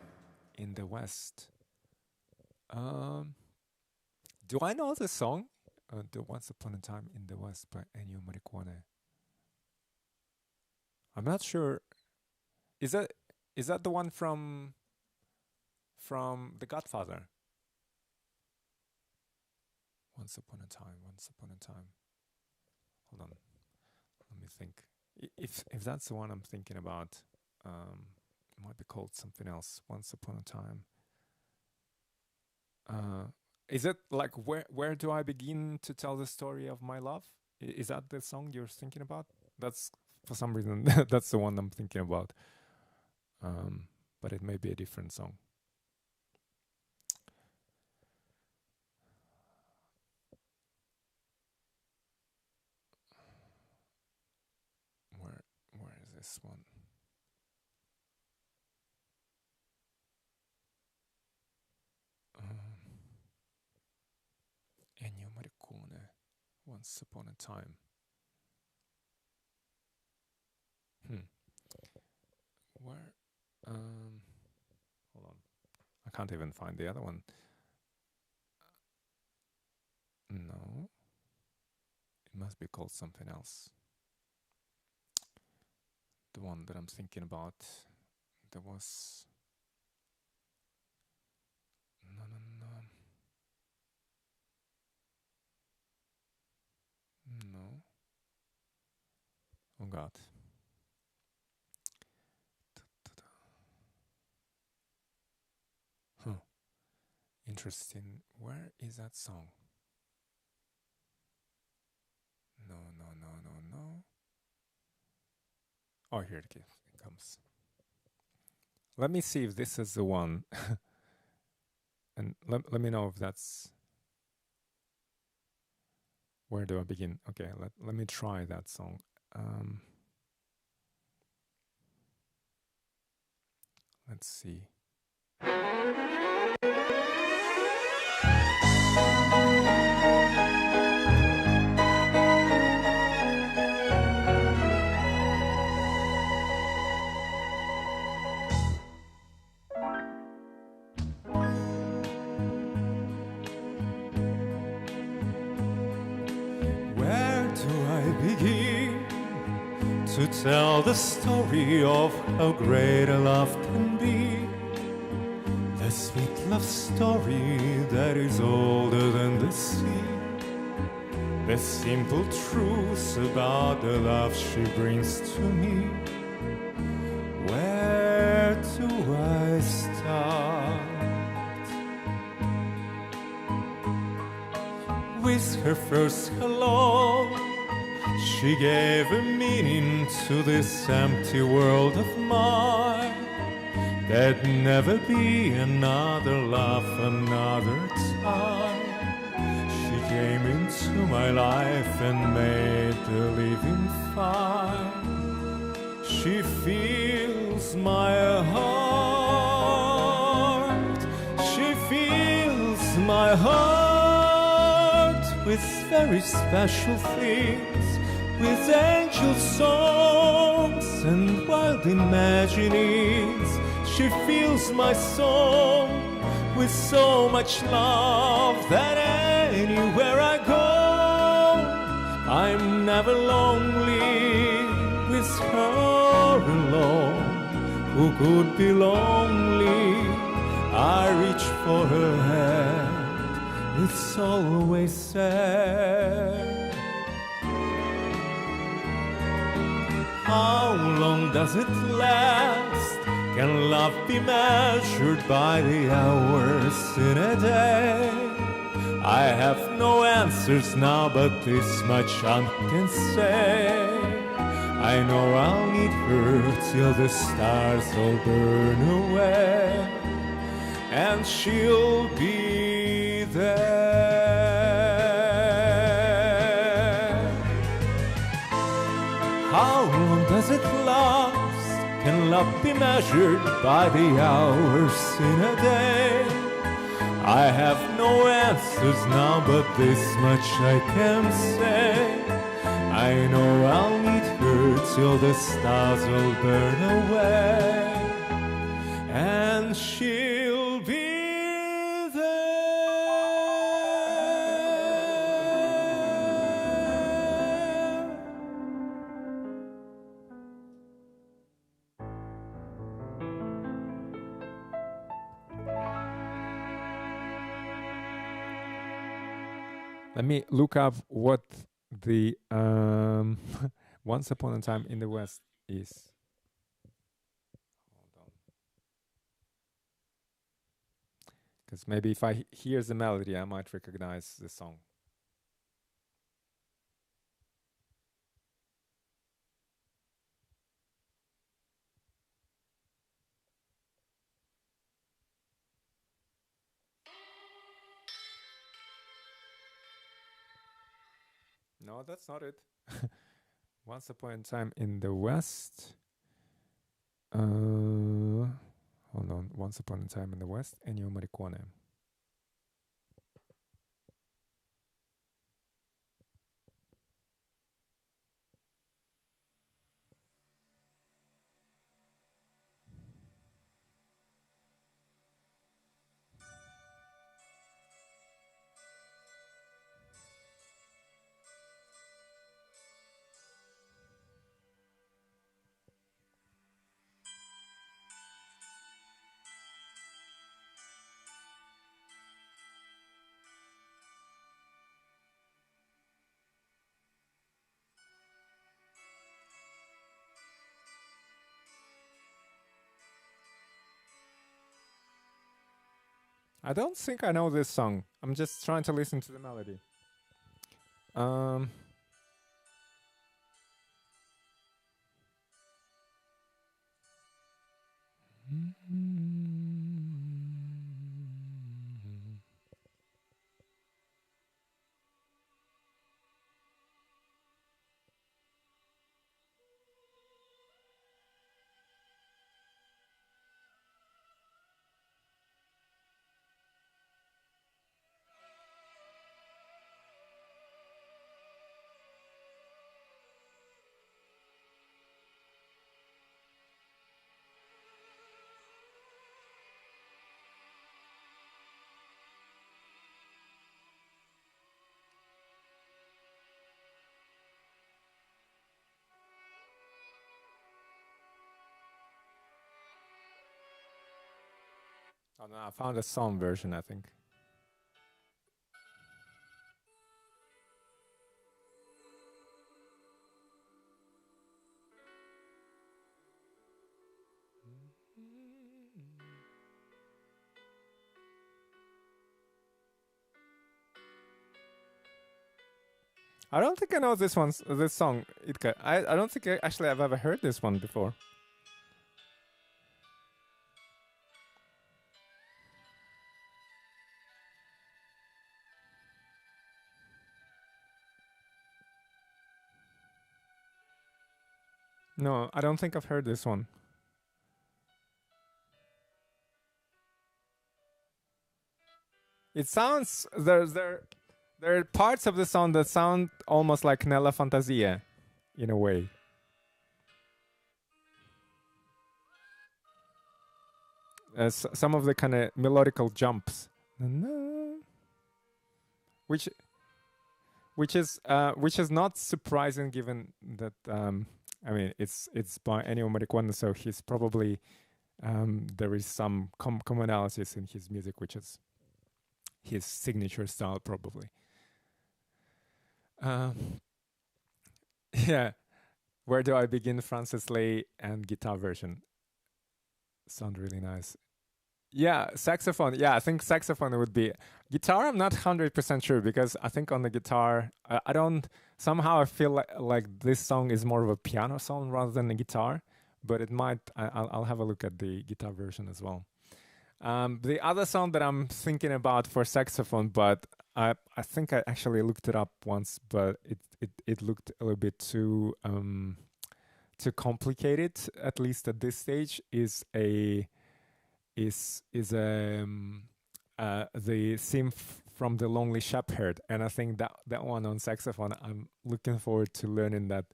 in the West. Do I know the song? The Once Upon a Time in the West by Ennio Morricone. I'm not sure. Is that the one from The Godfather? Once upon a time, once upon a time. Hold on, let me think. If that's the one I'm thinking about, it might be called something else. Once upon a time. Is it like where do I begin to tell the story of my love? Is that the song you're thinking about? That's for some reason that's the one I'm thinking about. But it may be a different song. Where is this one? Ennio Morricone, Once Upon a Time. Where? Hold on. I can't even find the other one. No. It must be called something else. The one that I'm thinking about, there was... No. No. Oh God. Huh. Interesting. Where is that song? No. Oh, here it comes. Let me see if this is the one. And let me know if that's... Where do I begin? Okay, let me try that song. Let's see. To tell the story of how great a love can be, the sweet love story that is older than the sea, the simple truths about the love she brings to me. Where do I start? With her first hello, she gave a meaning to this empty world of mine. There'd never be another love, another time. She came into my life and made the living fine. She fills my heart. She fills my heart with very special things, with angel songs and wild imaginings. She fills my soul with so much love that anywhere I go, I'm never lonely with her alone. Who could be lonely? I reach for her hand, it's always sad. How long does it last? Can love be measured by the hours in a day? I have no answers now, but this much I can say. I know I'll need her till the stars all burn away, and she'll be there. How long does it last? Can love be measured by the hours in a day? I have no answers now, but this much I can say. I know I'll need her till the stars will burn away, and she'll be Let me look up what the Once Upon a Time in the West is. Hold on. Because maybe if I hear the melody, I might recognize the song. No, that's not it. Once Upon a Time in the West. Hold on. Once Upon a Time in the West. 𝐒𝐚𝐬𝐜 𝐼𝐶. I don't think I know this song. I'm just trying to listen to the melody. Oh no, I found a song version, I think. I don't think I know this song, 𝐒𝐚𝐬𝐜. I don't think actually I've ever heard this one before. No, I don't think I've heard this one. It sounds there are parts of the song that sound almost like Nella Fantasia in a way. Some of the kind of melodical jumps, which is not surprising given that I mean it's by Ennio Morricone, so he's probably there is some commonalities in his music, which is his signature style probably. Yeah, where do I begin? Francis Lay and guitar version sound really nice. Yeah, saxophone. Yeah, I think saxophone would be. Guitar, I'm not 100% sure because I think on the guitar, I don't. Somehow I feel like this song is more of a piano song rather than a guitar, but it might. I'll have a look at the guitar version as well. The other song that I'm thinking about for saxophone, but I think I actually looked it up once, but it looked a little bit too complicated, at least at this stage, is the theme from The Lonely Shepherd, and I think that one on saxophone, I'm looking forward to learning that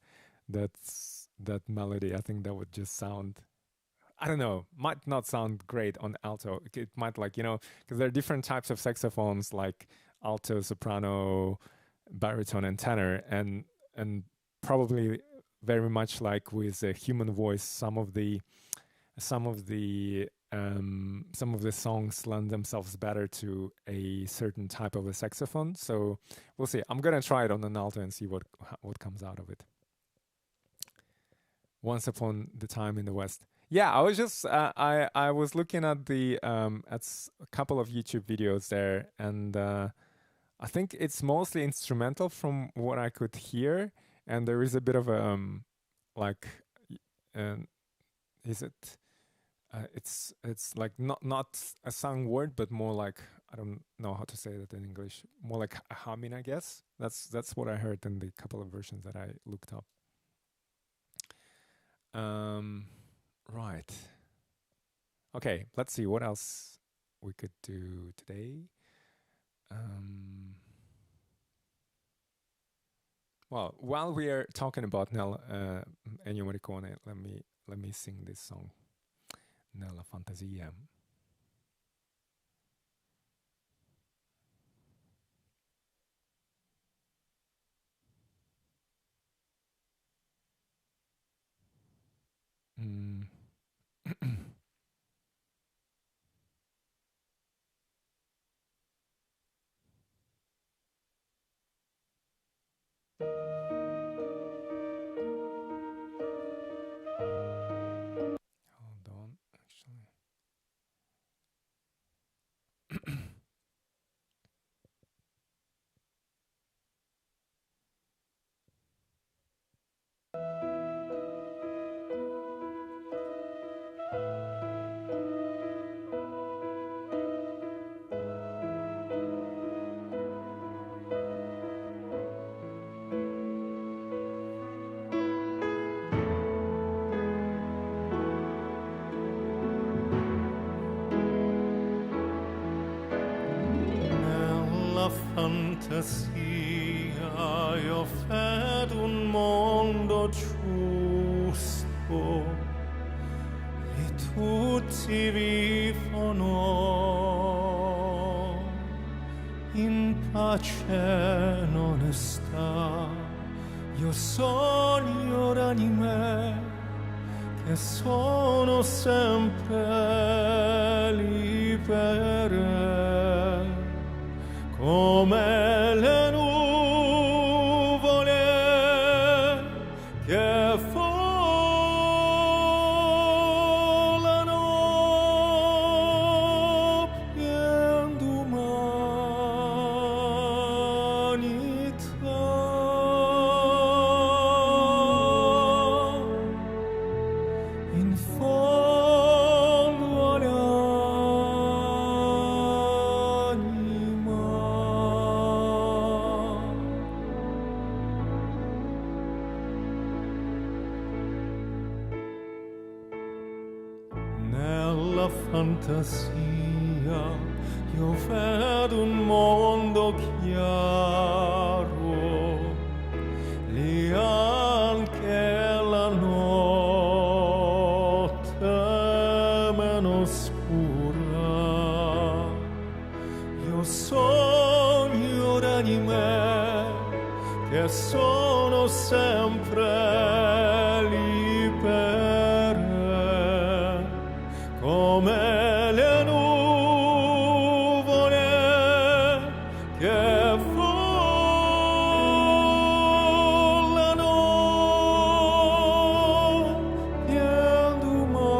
melody. I think that would just sound, I don't know, might not sound great on alto. It might, like, because there are different types of saxophones, like alto, soprano, baritone, and tenor, and probably very much like with a human voice, some of the some of the songs lend themselves better to a certain type of a saxophone. So we'll see. I'm gonna try it on an alto and see what comes out of it. Once Upon the Time in the West. Yeah, I was just I was looking at the at a couple of YouTube videos there, and I think it's mostly instrumental from what I could hear, and there is a bit of a like is it it's like not a sung word, but more like, I don't know how to say that in English, more like a humming, I guess. That's what I heard in the couple of versions that I looked up. Right. Okay, let's see what else we could do today. Well, while we are talking about 𝐤𝐬 𝐖𝐨𝐫𝐥𝐝, let me sing this song, Nella Fantasia. Hold on, actually. Fantasia io vedo un mondo giusto e tutti vivono in pace e onestà. Io sogno d'anime che sono sempre libere, come le nuvole che volano pien d'umanità. In fondo all'anima. Nella fantasia io vedo un mondo chiaro, lì anche la notte meno scura. Io sogno d'anime che sono sempre libere, come le nuvole che volano pien d'umanità.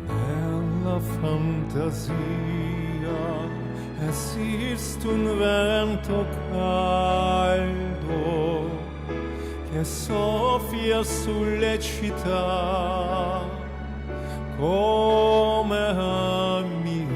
Nella fantasia esiste un vento caldo che soffia sulle città come amico.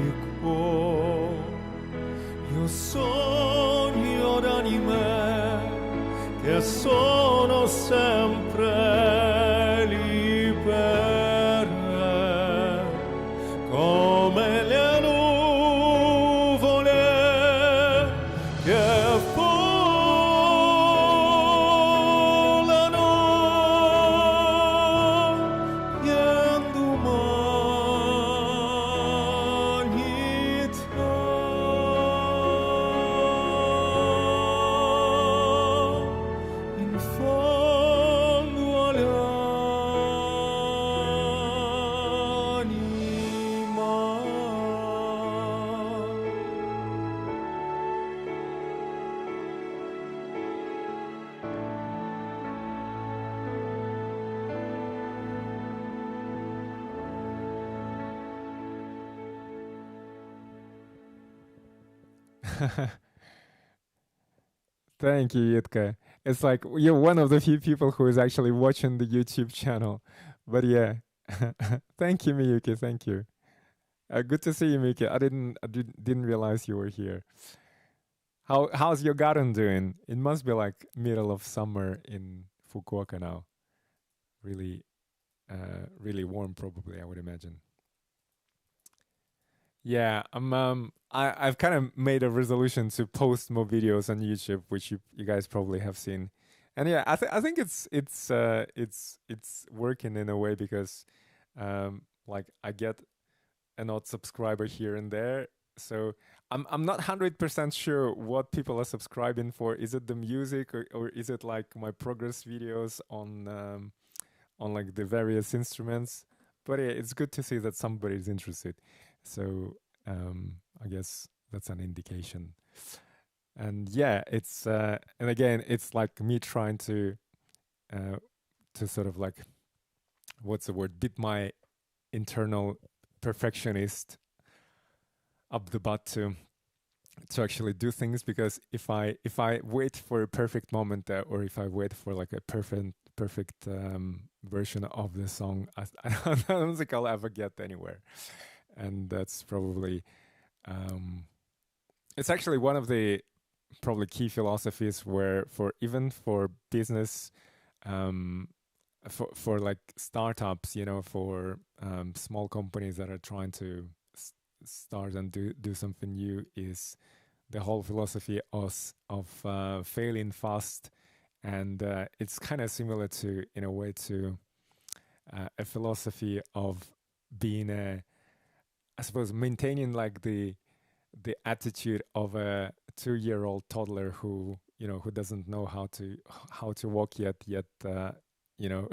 Thank you, Yitka. It's like you're one of the few people who is actually watching the YouTube channel. But yeah, thank you, Miyuki. Thank you. Good to see you, Miyuki. I didn't realize you were here. How's your garden doing? It must be like middle of summer in Fukuoka now. Really, really warm, probably. I would imagine. Yeah, I've kind of made a resolution to post more videos on YouTube, which you guys probably have seen. And yeah, I think it's working in a way because like I get an odd subscriber here and there. So I'm not 100% sure what people are subscribing for. Is it the music or is it like my progress videos on like the various instruments? But yeah, it's good to see that somebody's interested. So I guess that's an indication. And yeah, it's and again, it's like me trying to sort of like, what's the word, beat my internal perfectionist up the butt to actually do things, because if I wait for a perfect moment or if I wait for like a perfect version of the song, I don't think I'll ever get anywhere. And that's probably it's actually one of the probably key philosophies where for even for business, for like startups, you know, for small companies that are trying to start and do something new, is the whole philosophy of failing fast. And it's kind of similar to, in a way, to a philosophy of being I suppose maintaining like the attitude of a 2-year-old toddler who, you know, who doesn't know how to walk yet you know,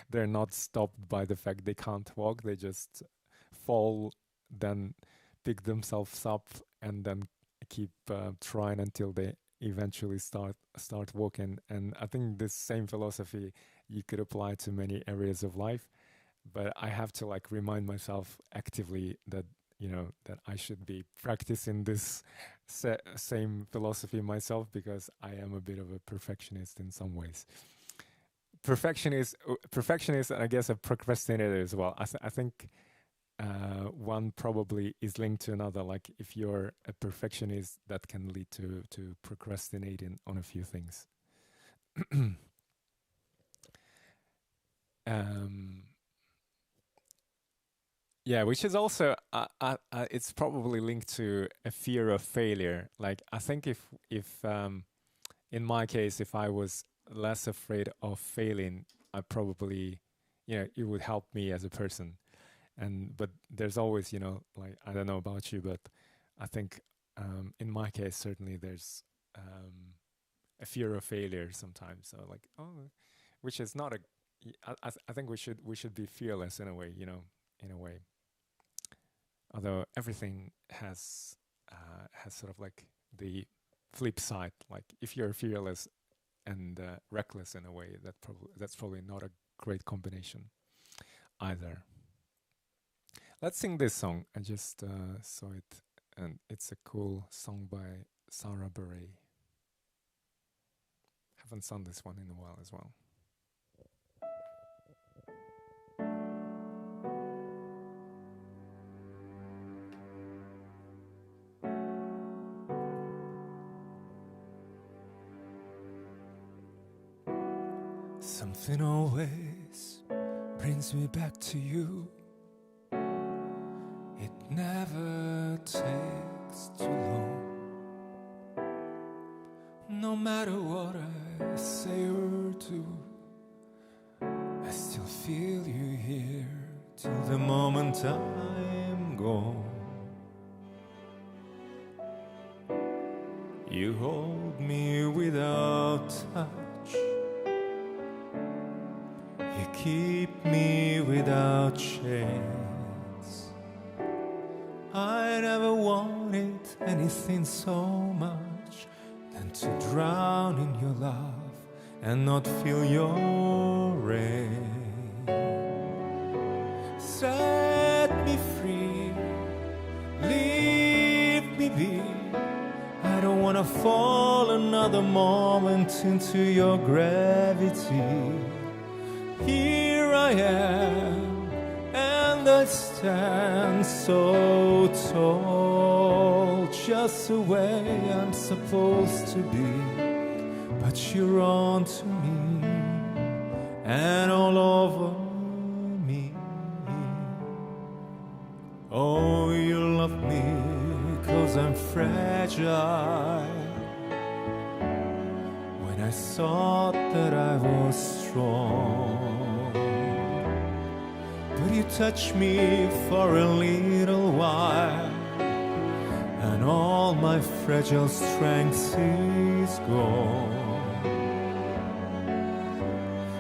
they're not stopped by the fact they can't walk. They just fall, then pick themselves up, and then keep trying until they eventually start walking. And I think this same philosophy you could apply to many areas of life. But I have to like remind myself actively that, you know, that I should be practicing this same philosophy myself, because I am a bit of a perfectionist in some ways. Perfectionist, and I guess a procrastinator as well. I think one probably is linked to another. Like if you're a perfectionist, that can lead to procrastinating on a few things. Yeah, which is also it's probably linked to a fear of failure. Like I think if in my case, if I was less afraid of failing, I probably, you know, it would help me as a person. But there's always, you know, like I don't know about you, but I think in my case certainly there's a fear of failure sometimes. So like, oh, which is not a. I think we should be fearless in a way, you know, in a way. Although everything has sort of like the flip side. Like if you're fearless and reckless in a way, that's probably not a great combination either. Let's sing this song. I just saw it, and it's a cool song by Sarah Bareilles. Haven't sung this one in a while as well. Something always brings me back to you. It never takes too long. No matter what I say or do, I still feel you here till the moment I'm gone. You hold me without touch. You keep me without chains. I never wanted anything so much than to drown in your love and not feel your rain. Set me free, leave me be. I wanna fall another moment into your gravity. Here I am, and I stand so tall, just the way I'm supposed to be. But you're on to me and all over me. Oh, you love me 'cause I'm fragile, when I thought that I was strong. But you touch me for a little while, and all my fragile strength is gone.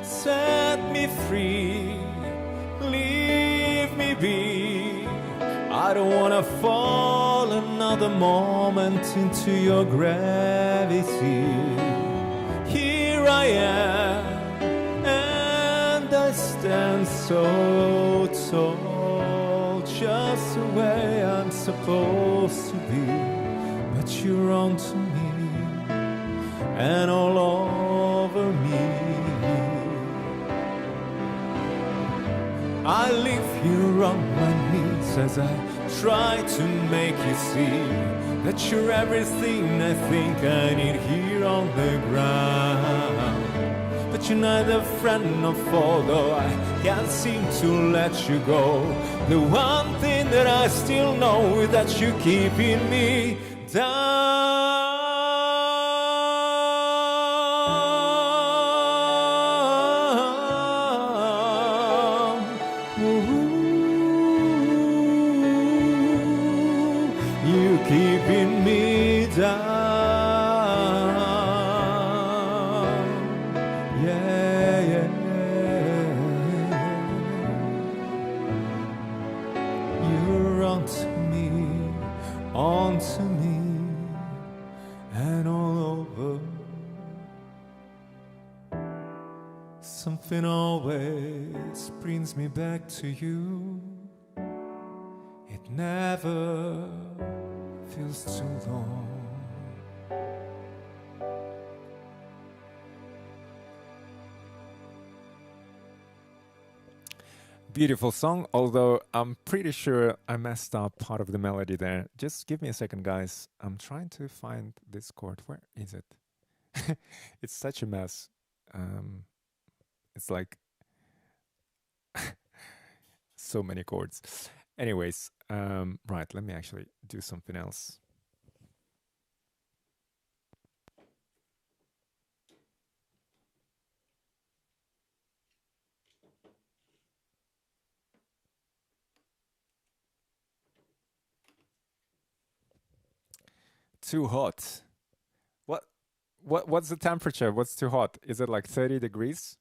Set me free, leave me be. I don't wanna fall another moment into your gravity. Here I am, and I stand so tall, just the way I'm supposed to be. But you're on to me and all over me. I leave here on my knees as I try to make you see that you're everything I think I need here on the ground. But you're neither friend nor foe, though I can't seem to let you go. The one thing that I still know is that you're keeping me down. You keeping me down. To me and all over. Something always brings me back to you. It never feels too long. Beautiful song, although I'm pretty sure I messed up part of the melody there. Just give me a second, guys. I'm trying to find this chord. Where is it? It's such a mess. It's like so many chords. Anyways, right, let me actually do something else. Too hot. What's the temperature? What's too hot? Is it like 30 degrees?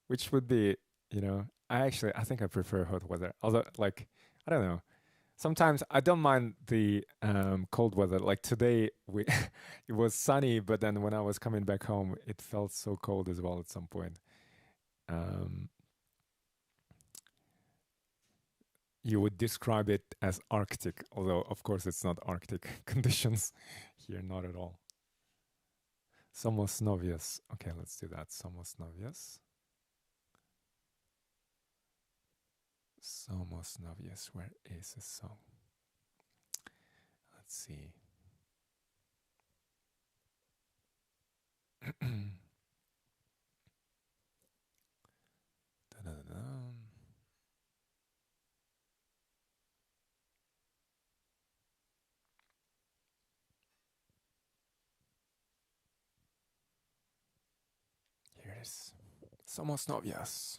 Which would be, I think I prefer hot weather. Although, like, I don't know. Sometimes I don't mind the cold weather. Like today, it was sunny, but then when I was coming back home, it felt so cold as well at some point. You would describe it as Arctic, although of course it's not Arctic conditions here, not at all. Somos novios. Okay, let's do that. Somos novios. Somos novios. Where is the song? Let's see. Here it is. Somos novios.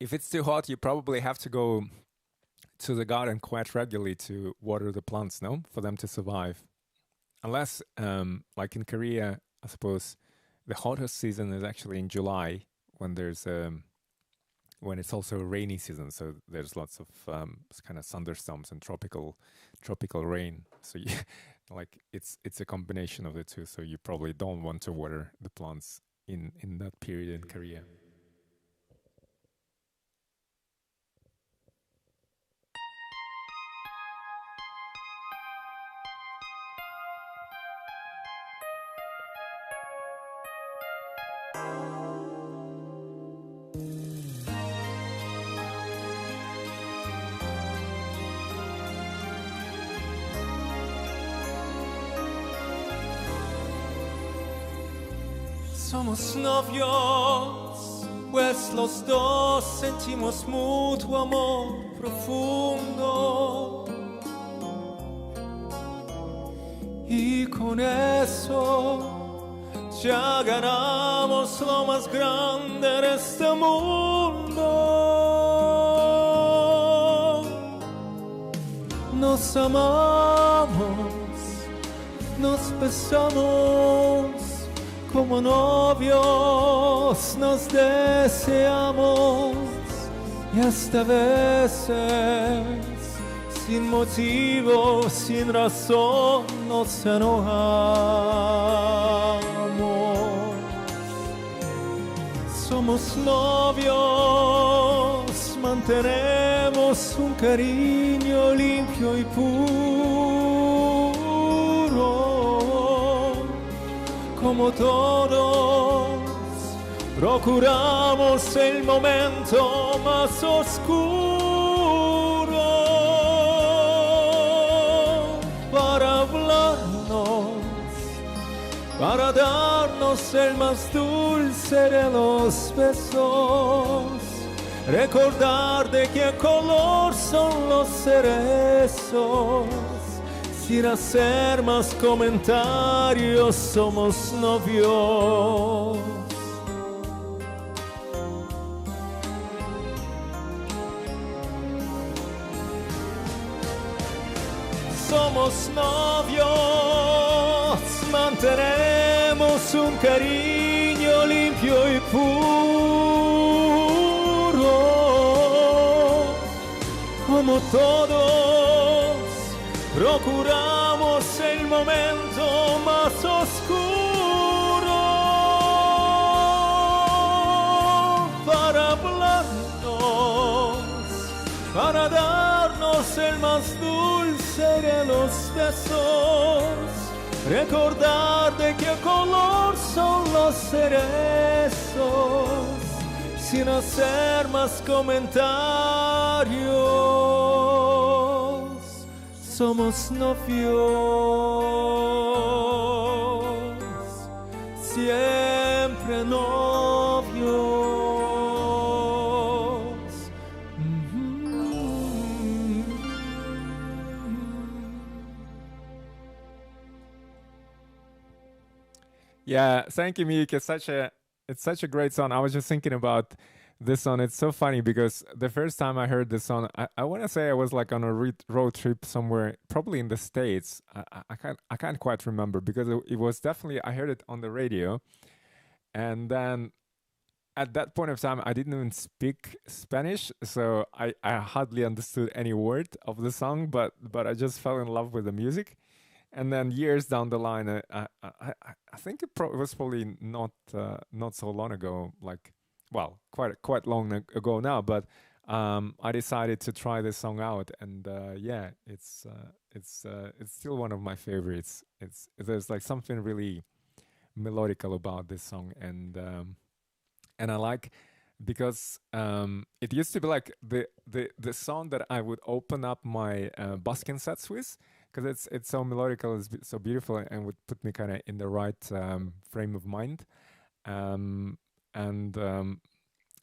If it's too hot, you probably have to go to the garden quite regularly to water the plants, no? For them to survive. Unless, like in Korea, I suppose the hottest season is actually in July, when there's when it's also a rainy season. So there's lots of kind of thunderstorms and tropical rain. So you, like it's a combination of the two. So you probably don't want to water the plants in that period in Korea. Somos novios, pues los dos sentimos mutuo amor profundo. Y con eso ya ganamos lo más grande de este mundo. Nos amamos, nos besamos. Como novios nos deseamos y hasta veces sin motivo, sin razón nos enojamos. Somos novios, mantenemos un cariño limpio y puro. Como todos, procuramos el momento más oscuro para hablarnos, para darnos el más dulce de los besos, recordar de qué color son los cerezos. Sin hacer más comentarios, somos novios. Somos novios, mantenemos un cariño limpio y puro. Como todos, procuramos el momento más oscuro para hablarnos, para darnos el más dulce de los besos, recordar de qué color son los cerezos, sin hacer más comentarios. Somos novios, siempre novios. Yeah, thank you, Miik. It's such a great song. I was just thinking about this song. It's so funny because the first time I heard this song, I want to say I was like on a road trip somewhere, probably in the States. I can't quite remember because it was definitely, I heard it on the radio, and then at that point of time I didn't even speak Spanish, so I hardly understood any word of the song, but I just fell in love with the music. And then years down the line, I think it was probably not so long ago, like, well, quite long ago now. But I decided to try this song out, and yeah, it's still one of my favorites. There's like something really melodical about this song, and I like because it used to be like the song that I would open up my busking sets with. Because it's so melodical, it's so beautiful, and would put me kind of in the right frame of mind. And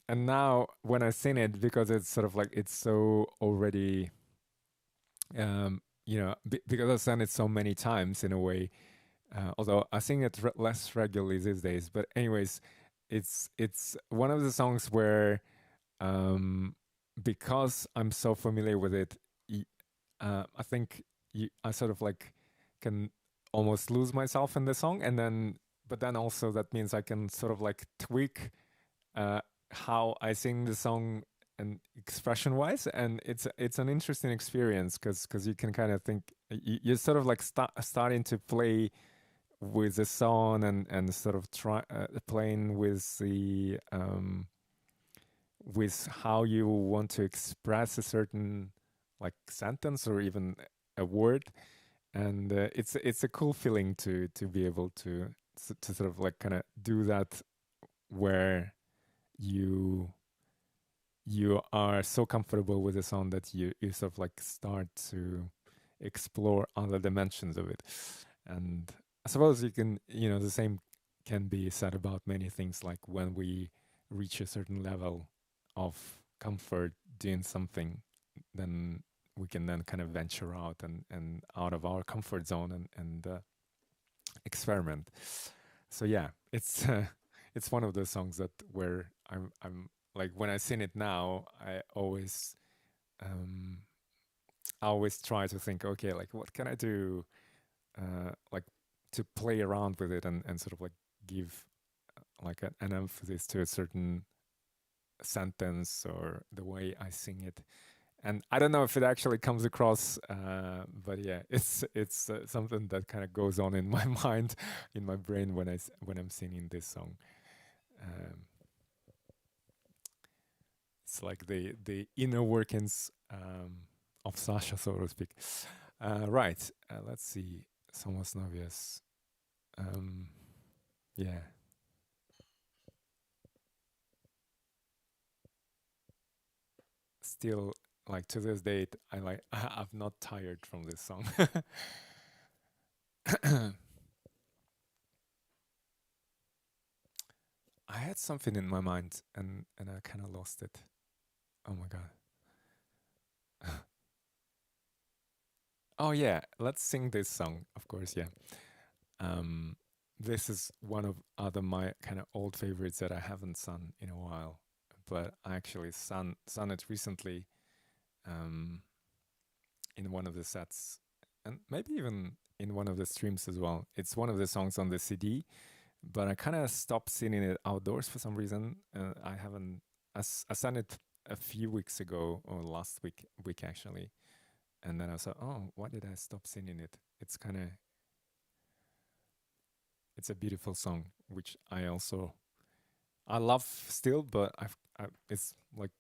now when I sing it, because it's sort of like it's so already, because I've sang it so many times in a way. Although I sing it less regularly these days, but anyways, it's one of the songs where, because I'm so familiar with it, I think. I sort of like can almost lose myself in the song, but then also that means I can sort of like tweak how I sing the song and expression-wise, and it's an interesting experience because you can kind of think you're sort of like starting to play with the song and sort of playing with the with how you want to express a certain like sentence or even a word, and it's a cool feeling to be able to sort of like kind of do that, where you you are so comfortable with the song that you sort of like start to explore other dimensions of it. And I suppose you can, the same can be said about many things, like when we reach a certain level of comfort doing something, then we can then kind of venture out and out of our comfort zone and experiment. So yeah, it's it's one of those songs that where I'm like, when I sing it now, um, I always try to think, okay, like what can I do, like to play around with it and sort of like give like an emphasis to a certain sentence or the way I sing it. And I don't know if it actually comes across, but yeah, it's something that kind of goes on in my mind, in my brain when I'm singing this song. Um, it's like the inner workings of Sasha, so to speak. Right. Let's see. Somos novios. Yeah. Still, like to this date, I'm not tired from this song. I had something in my mind and I kind of lost it. Oh my god. Oh yeah, let's sing this song. Of course, yeah. This is one of other my kind of old favorites that I haven't sung in a while, but I actually sung it recently in one of the sets, and maybe even in one of the streams as well. It's one of the songs on the CD, but I kind of stopped singing it outdoors for some reason. I haven't. I sang it a few weeks ago, or last week actually, and then I thought, oh, why did I stop singing it? It's kind of, it's a beautiful song, which I love still, but it's like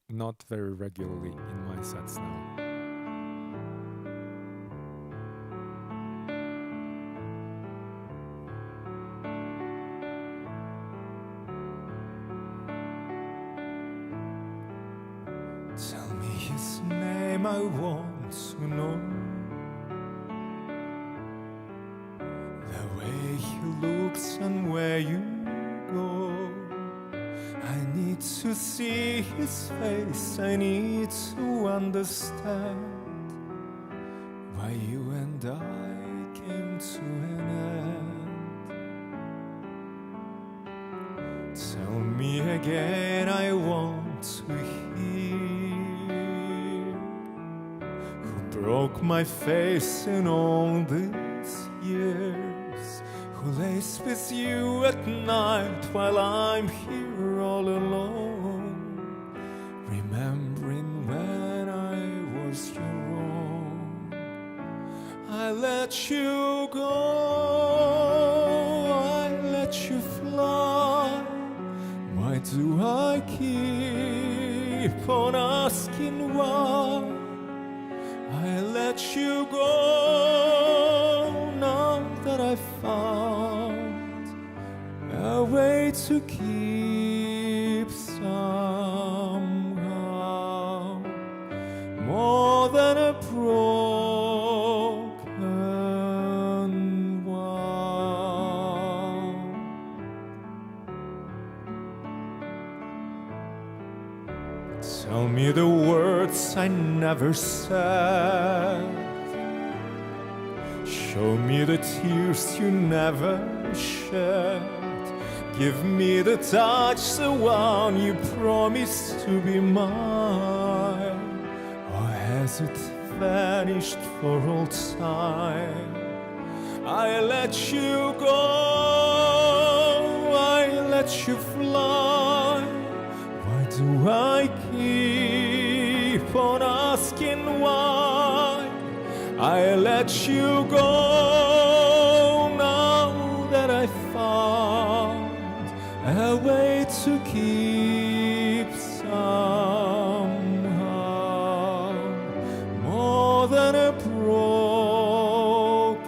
not very regularly in my sets now. Tell me his name, I want to know. The way he looks and where you go. I need to see his face, I need to understand why you and I came to an end. Tell me again, I want to hear. Who broke my face in all these years? Who lays with you at night while I'm here all alone, remembering when I was your own. I let you go, I let you fly. Why do I keep on asking why? I let you go now that I found a way to keep somehow more than a broken vow. Tell me the words I never said. Show me the tears you never shed. Give me the touch, the one you promised to be mine. Or has it vanished for all time? I let you go, I let you fly. Why do I keep on asking why? I let you go now that I found a way to keep somehow more than a broken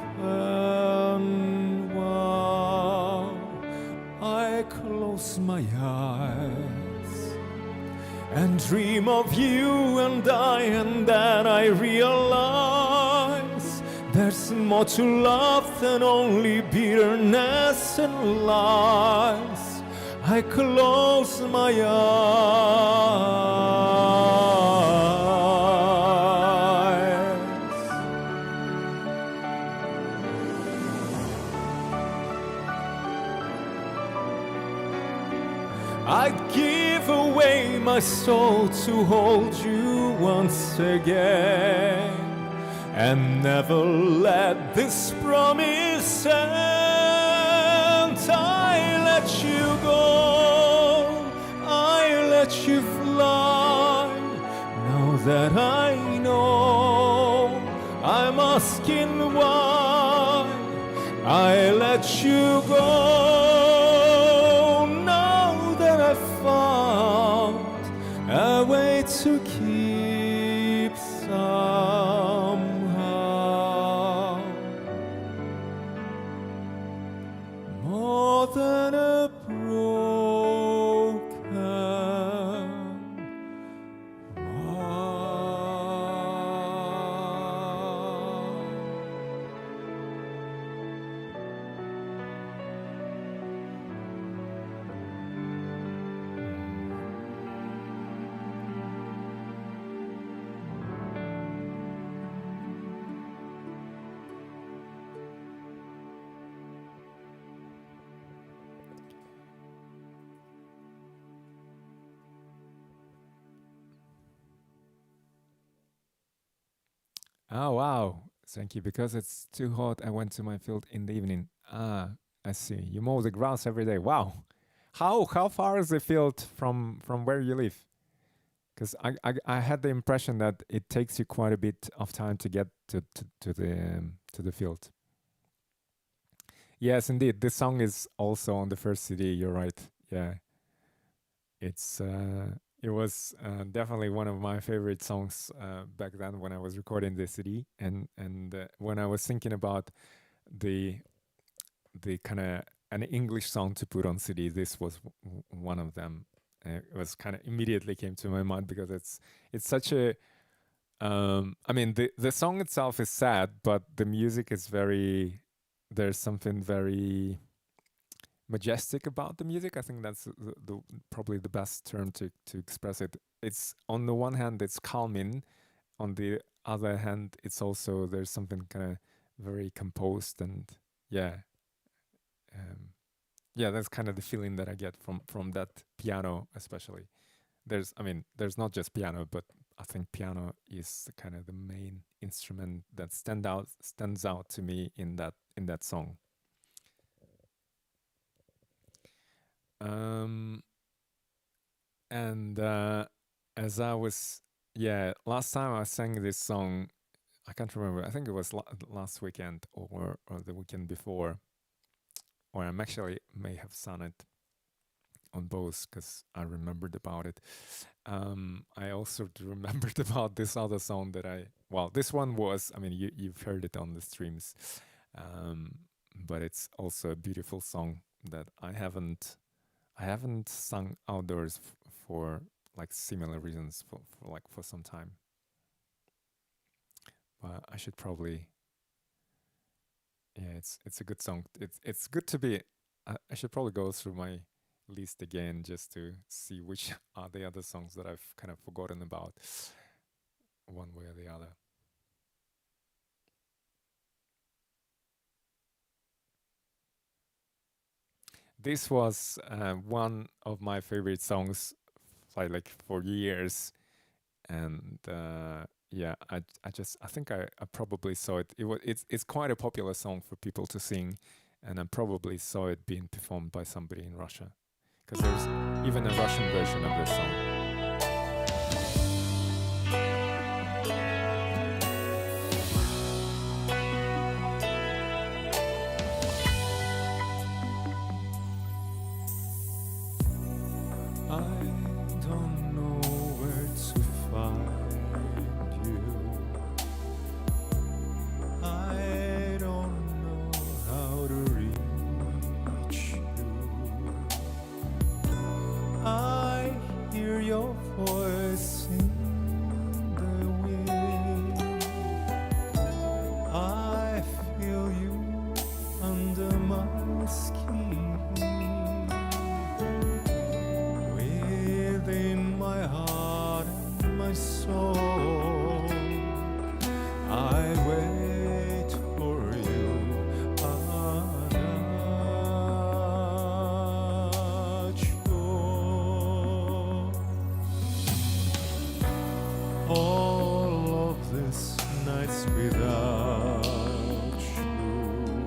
vow. I close my eyes and dream of you and then I realize there's more to love than only bitterness and lies. I close my eyes. I'd give away my soul to hold you once again and never let this promise end. I let you go, I let you fly. Now that I know, I'm asking why I let you go. Now that I found a way to keep somehow more than a broken Oh, wow. Thank you. Because it's too hot, I went to my field in the evening. Ah, I see. You mow the grass every day. Wow. How far is the field from where you live? Because I had the impression that it takes you quite a bit of time to get to the field. Yes, indeed. This song is also on the first CD. You're right. Yeah. It was definitely one of my favorite songs back then when I was recording the CD, and when I was thinking about the kind of an English song to put on CD, this was one of them. It was kind of immediately came to my mind because it's such a I mean the song itself is sad, but the music is there's something very majestic about the music. I think that's probably the best term to express it. It's on the one hand it's calming, on the other hand it's also there's something kind of very composed, and yeah, that's kind of the feeling that I get from that piano especially. There's not just piano, but I think piano is kind of the main instrument that stands out to me in that song. And as I was, last time I sang this song, I can't remember. I think it was last weekend or the weekend before, or I'm actually may have sung it on both because I remembered about it. I also remembered about this other song that this one was, you've heard it on the streams, but it's also a beautiful song that I haven't sung outdoors for like similar reasons for some time. But I should probably, it's a good song. It's good to be. I should probably go through my list again just to see which are the other songs that I've kind of forgotten about, one way or the other. This was one of my favorite songs, like for years, and I think I probably saw it. It's quite a popular song for people to sing, and I probably saw it being performed by somebody in Russia, because there's even a Russian version of this song. lost without you.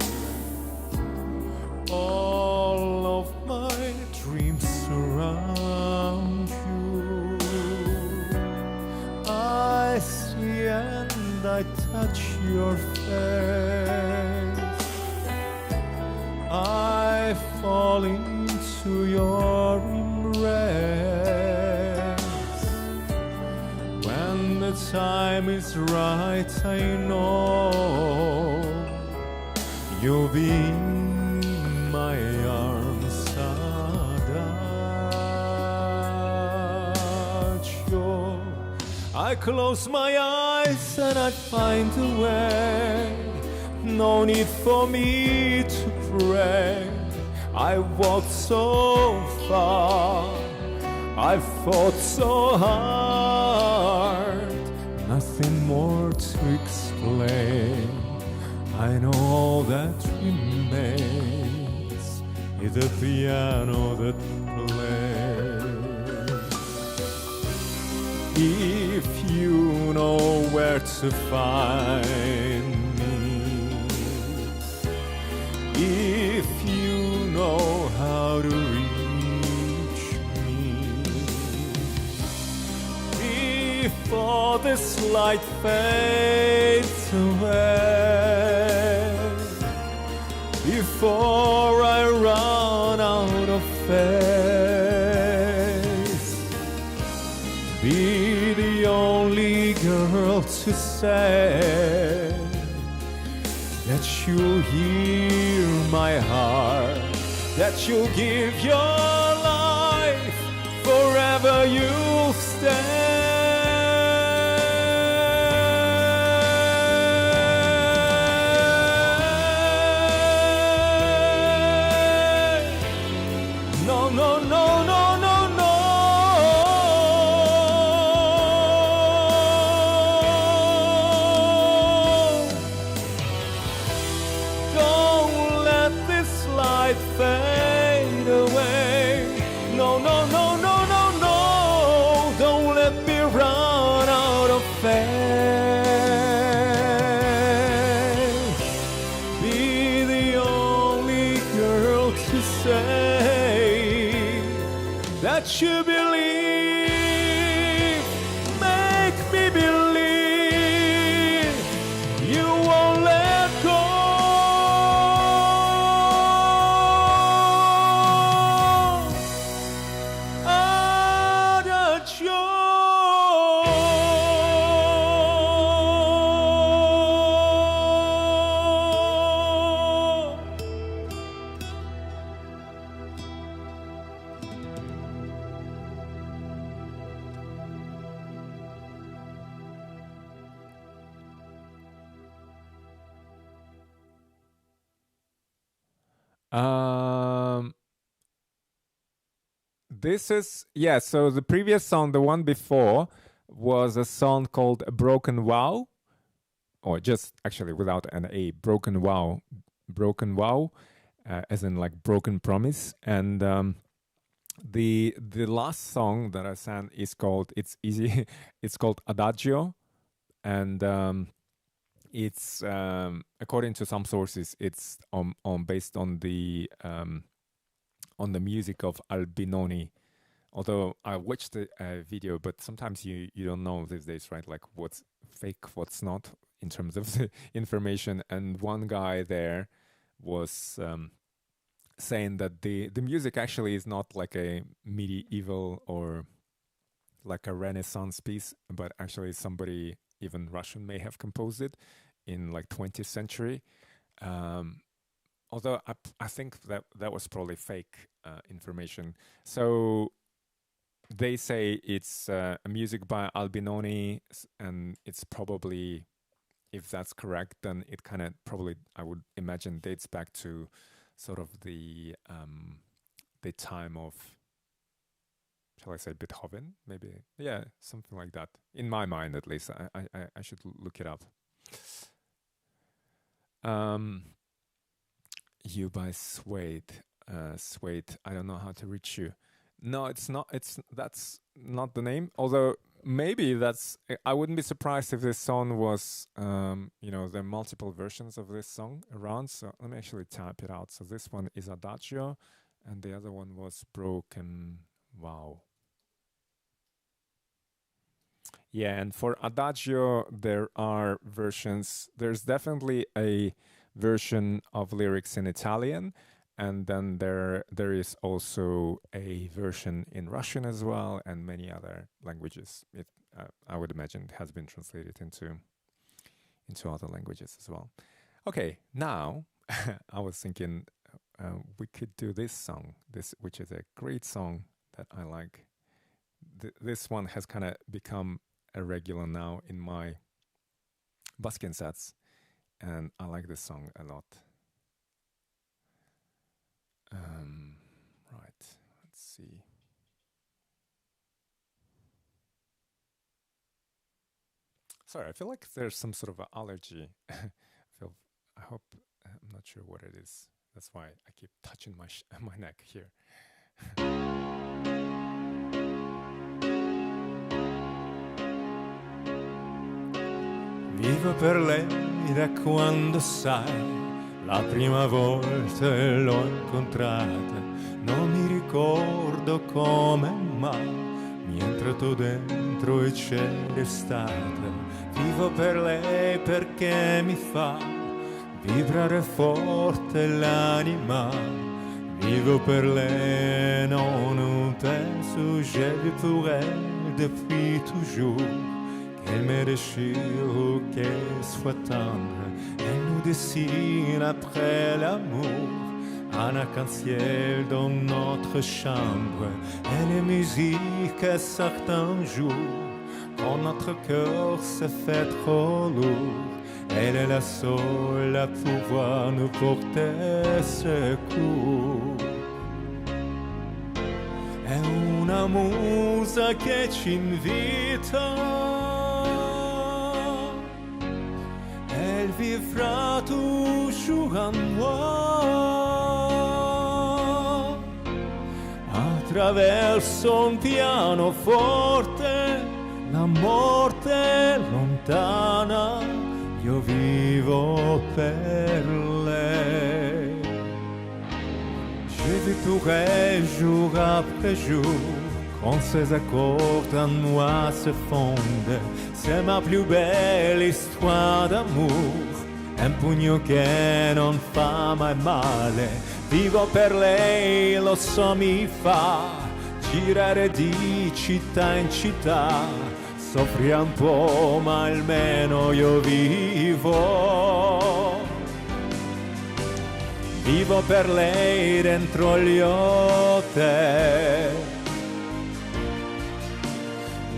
All of my dreams surround you. I see and I touch your face. I fall into your embrace. When the time is right, I know you'll be in my arms, adagio. I close my eyes and I find a way. No need for me to pray. I walked so far, I fought so hard. Nothing more to explain. I know all that remains is the piano that plays. If you know where to find me, if you know how to reach me, before this light fades away, before I run out of faith, be the only girl to say that you'll hear my heart, that you'll give your life, forever you'll stay. No, no, no, no, no, no. Fade away. No, no, no, no, no, no. Don't let me run out of faith. Be the only girl to say that you believe. Make me believe you won't let go. This is, yeah, so the previous song, the one before, was a song called Broken Wow, or just actually without an A, Broken Wow, as in like broken promise. And the last song that I sang is called, it's easy, it's called Adagio. And it's, according to some sources, it's based on the music of Albinoni. Although I watched the video, but sometimes you don't know these days, right? Like what's fake, what's not, in terms of the information. And one guy there was saying that the music actually is not like a medieval or like a Renaissance piece, but actually somebody, even Russian, may have composed it in like 20th century. Although I think that was probably fake information. So they say it's a music by Albinoni, and it's probably, if that's correct, then it kind of probably, I would imagine, dates back to sort of the time of, shall I say, Beethoven, maybe? Yeah, something like that. In my mind, at least. I should look it up. You by Suede. Suede. I don't know how to reach you. No, it's not. That's not the name. Although maybe that's. I wouldn't be surprised if this song was, there are multiple versions of this song around. So let me actually type it out. So this one is Adagio, and the other one was Broken Vow. Yeah, and for Adagio, there are versions. There's definitely a version of lyrics in Italian, and then there is also a version in Russian as well, and many other languages. I would imagine it has been translated into other languages as well. Okay, now I was thinking we could do this song, which is a great song that I like. This one has kind of become a regular now in my busking sets, and I like this song a lot. Right, let's see. Sorry, I feel like there's some sort of allergy. I hope, I'm not sure what it is. That's why I keep touching my neck here. Vivo per lei da quando sai, la prima volta l'ho incontrata, non mi ricordo come mai, mi è entrato dentro e c'è stata. Vivo per lei perché mi fa vibrare forte l'anima. Vivo per lei, non penso, je vis pour elle depuis toujours. Elle me déchire, qu'elle soit tendre, elle nous dessine après l'amour un arc-en-ciel dans notre chambre. Elle est musique à certains jours, quand notre cœur se fait trop lourd. Elle est la seule à pouvoir nous porter secours. È una musa che ci invita, elle vivra toujours en moi. Attraverso un pianoforte, la morte lontana, io vivo per lei. Je vis pour elle jour après jour, quand ses accords en moi se fondent. C'est ma più bella histoire d'amour, un pugno che non fa mai male. Vivo per lei, lo so mi fa girare di città in città. Soffri un po', ma almeno io vivo. Vivo per lei dentro gli hotel.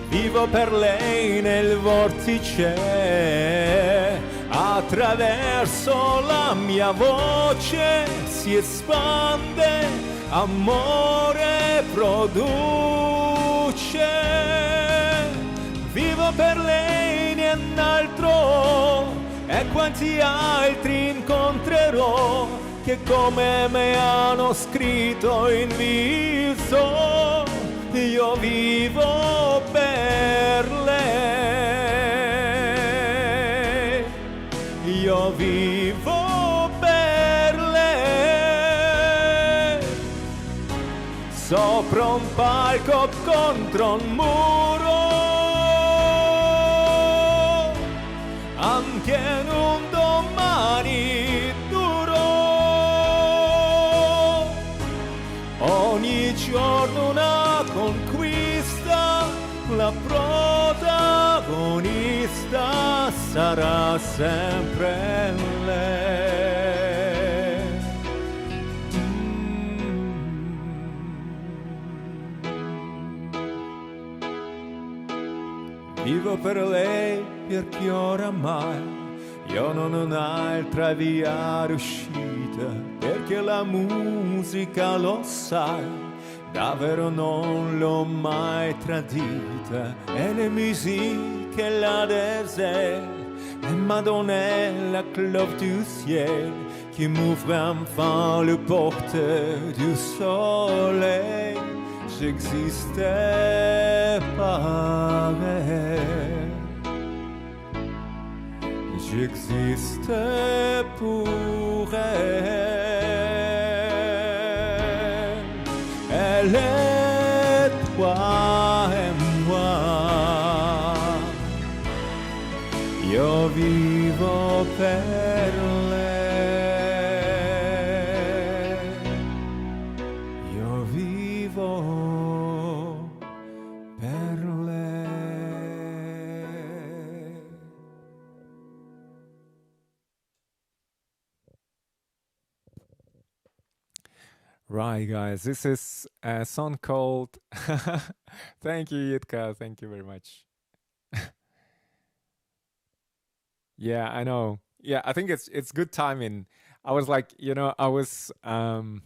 Vivo per lei nel vortice, attraverso la mia voce si espande, amore produce. Vivo per lei nient'altro, e quanti altri incontrerò che come me hanno scritto in viso. Io vivo per lei, io vivo per lei, sopra un palco contro un muro, anche in un domani duro, ogni giorno una conquista, la protagonista sarà sempre lei. Vivo per lei perché oramai io non ho un'altra via d'uscita, perché la musica lo sai, davvero non l'ho mai tradita. Et la musique est la désert, et Madonna la clope du ciel, qui m'ouvre enfin le porte du soleil. J'existais pareil. j'existe pour elle. Elle est toi et moi. Io vivo per lei. Io vivo per lei. Right, guys, this is a song called Thank you, Yitka. Thank you very much. Yeah, I know. Yeah, I think it's good timing. I was like, I was no,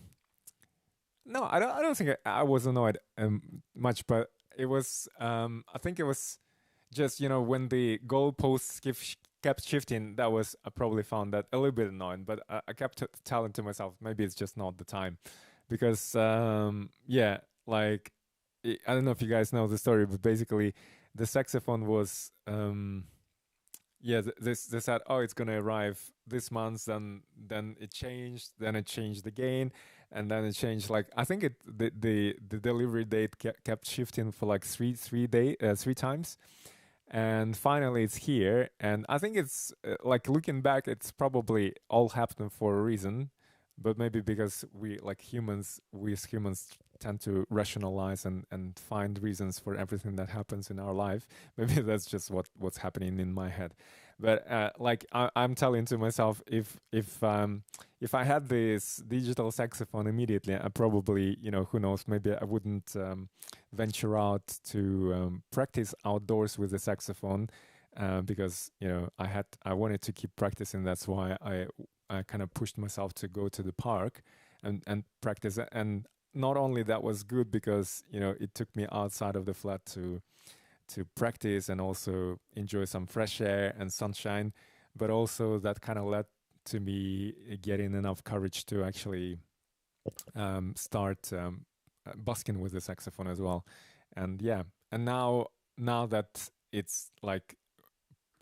I don't think I was annoyed much, but it was I think it was just, when the goalposts kept shifting, that was I probably found that a little bit annoying, but I kept telling to myself maybe it's just not the time because yeah, like I don't know if you guys know the story, but basically the saxophone was yeah, they said, oh, it's gonna arrive this month. Then it changed. Then it changed again, and then it changed. Like I think the delivery date kept shifting for like three times, and finally it's here. And I think it's like looking back, it's probably all happened for a reason, but maybe because we as humans tend to rationalize and find reasons for everything that happens in our life. Maybe that's just what's happening in my head. But like I'm telling to myself, if I had this digital saxophone immediately, I probably, who knows, maybe I wouldn't venture out to practice outdoors with the saxophone because I wanted to keep practicing. That's why I kind of pushed myself to go to the park and practice. And not only that was good because it took me outside of the flat to practice and also enjoy some fresh air and sunshine, but also that kind of led to me getting enough courage to actually start busking with the saxophone as well. And yeah, and now that it's like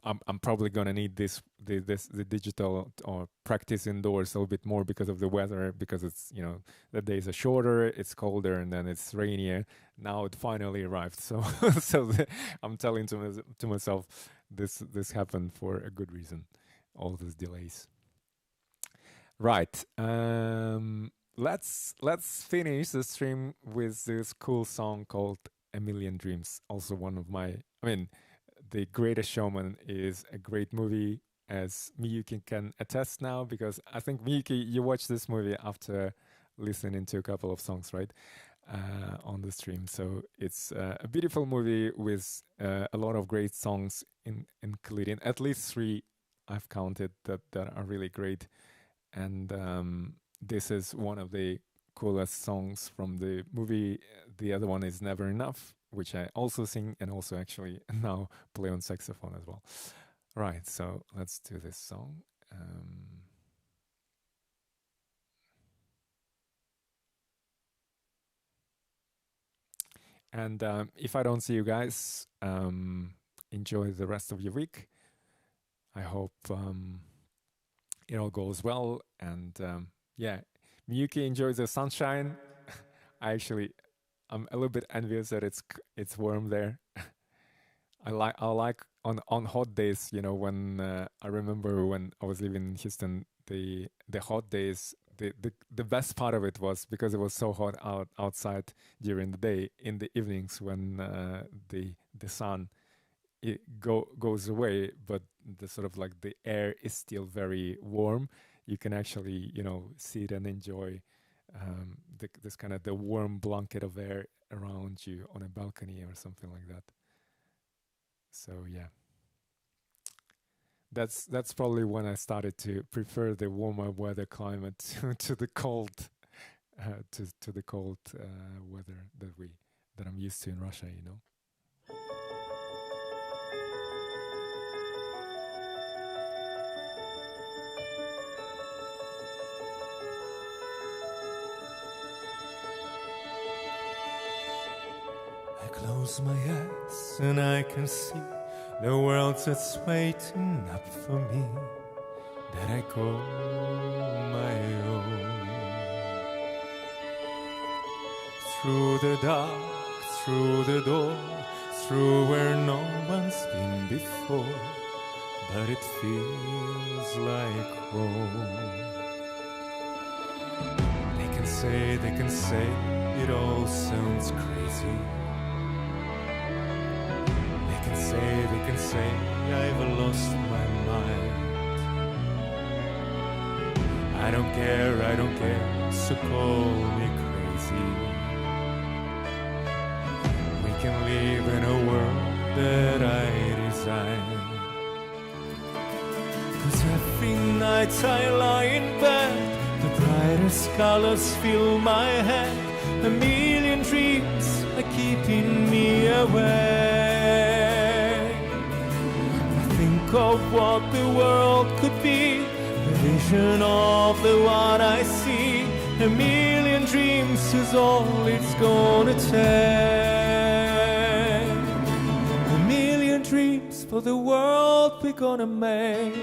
I'm probably gonna need the digital or practice indoors a little bit more because of the weather, because it's the days are shorter, it's colder, and then it's rainier. Now it finally arrived, so I'm telling to myself this happened for a good reason. All these delays. Right. Let's finish the stream with this cool song called "A Million Dreams." Also one of my, The Greatest Showman is a great movie, as Miyuki can attest now, because I think, Miyuki, you watched this movie after listening to a couple of songs, right, on the stream. So it's a beautiful movie with a lot of great songs, including at least 3 I've counted that are really great. And this is one of the coolest songs from the movie. The other one is Never Enough, which I also sing and also actually now play on saxophone as well. Right, so let's do this song. And if I don't see you guys, enjoy the rest of your week. I hope it all goes well. And yeah, Miyuki enjoys the sunshine. I'm a little bit envious that it's warm there. I like on hot days, when I remember when I was living in Houston, the hot days, the best part of it was because it was so hot outside during the day. In the evenings when the sun goes away, but the sort of like the air is still very warm, you can actually sit and enjoy this kind of the warm blanket of air around you on a balcony or something like that. So yeah, that's probably when I started to prefer the warmer weather climate to the cold to the cold weather that I'm used to in Russia. I close my eyes and I can see The world's just waiting up for me that I call my own. Through the dark, through the door, through where no one's been before, but it feels like home. They can say it all sounds crazy. They can say I've lost my mind. I don't care, so call me crazy. We can live in a world that I design. 'Cause every night I lie in bed, the brightest colors fill my head. A million dreams are keeping me awake. I think of what the world could be, a vision of the one I see. A million dreams is all it's gonna take. A million dreams for the world we're gonna make.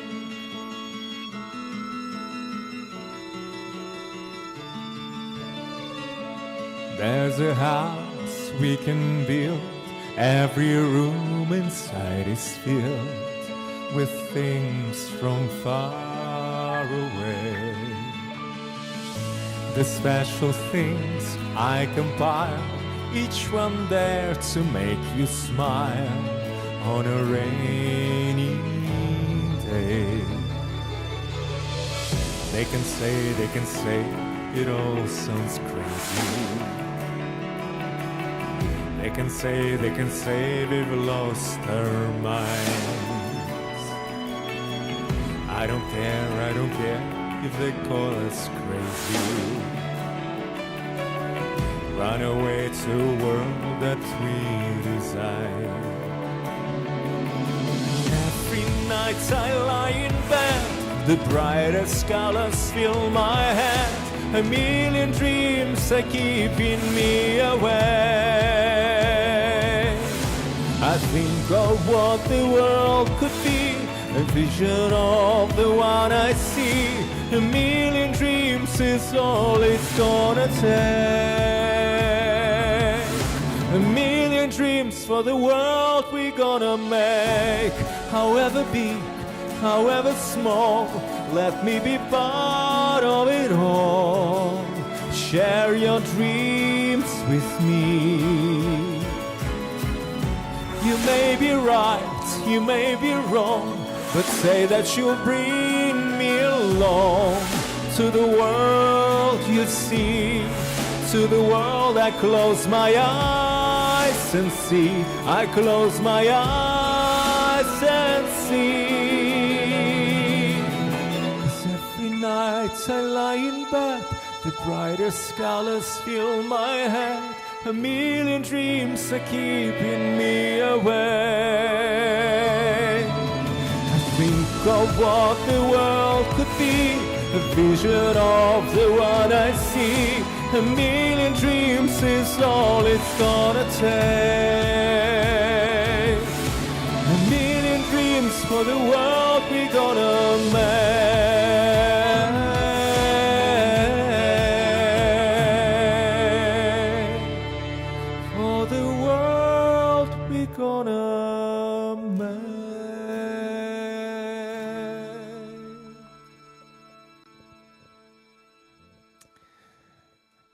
There's a house we can build. Every room inside is filled with things from far away. The special things I compile, each one there to make you smile on a rainy day. They can say it all sounds crazy. They can say we've lost our minds. I don't care if they call us crazy. Run away to a world that we desire. Every night I lie in bed, the brightest colors fill my head. A million dreams are keeping me awake. I think of what the world could be, a vision of the one I see. A million dreams is all it's gonna take. A million dreams for the world we're gonna make. However big, however small, let me be part of it all. Share your dreams with me. You may be right, you may be wrong, but say that you'll bring me along to the world you see. To the world I close my eyes and see. I close my eyes and see. Nights I lie in bed, the brightest colors fill my head. A million dreams are keeping me awake. I think of what the world could be, a vision of the one I see. A million dreams is all it's gonna take. A million dreams for the world we're gonna make.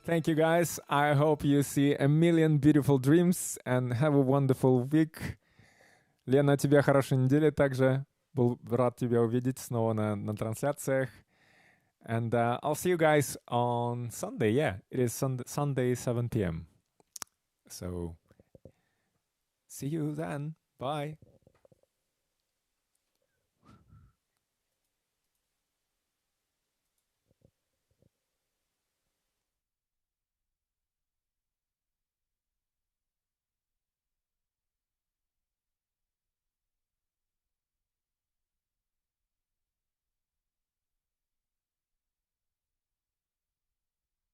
Thank you, guys. I hope you see a million beautiful dreams and have a wonderful week. Лена, тебе хорошей недели также. Был рад тебя увидеть снова на трансляциях. And I'll see you guys on Sunday. Yeah, it is Sunday 7 p.m. So, see you then. Bye.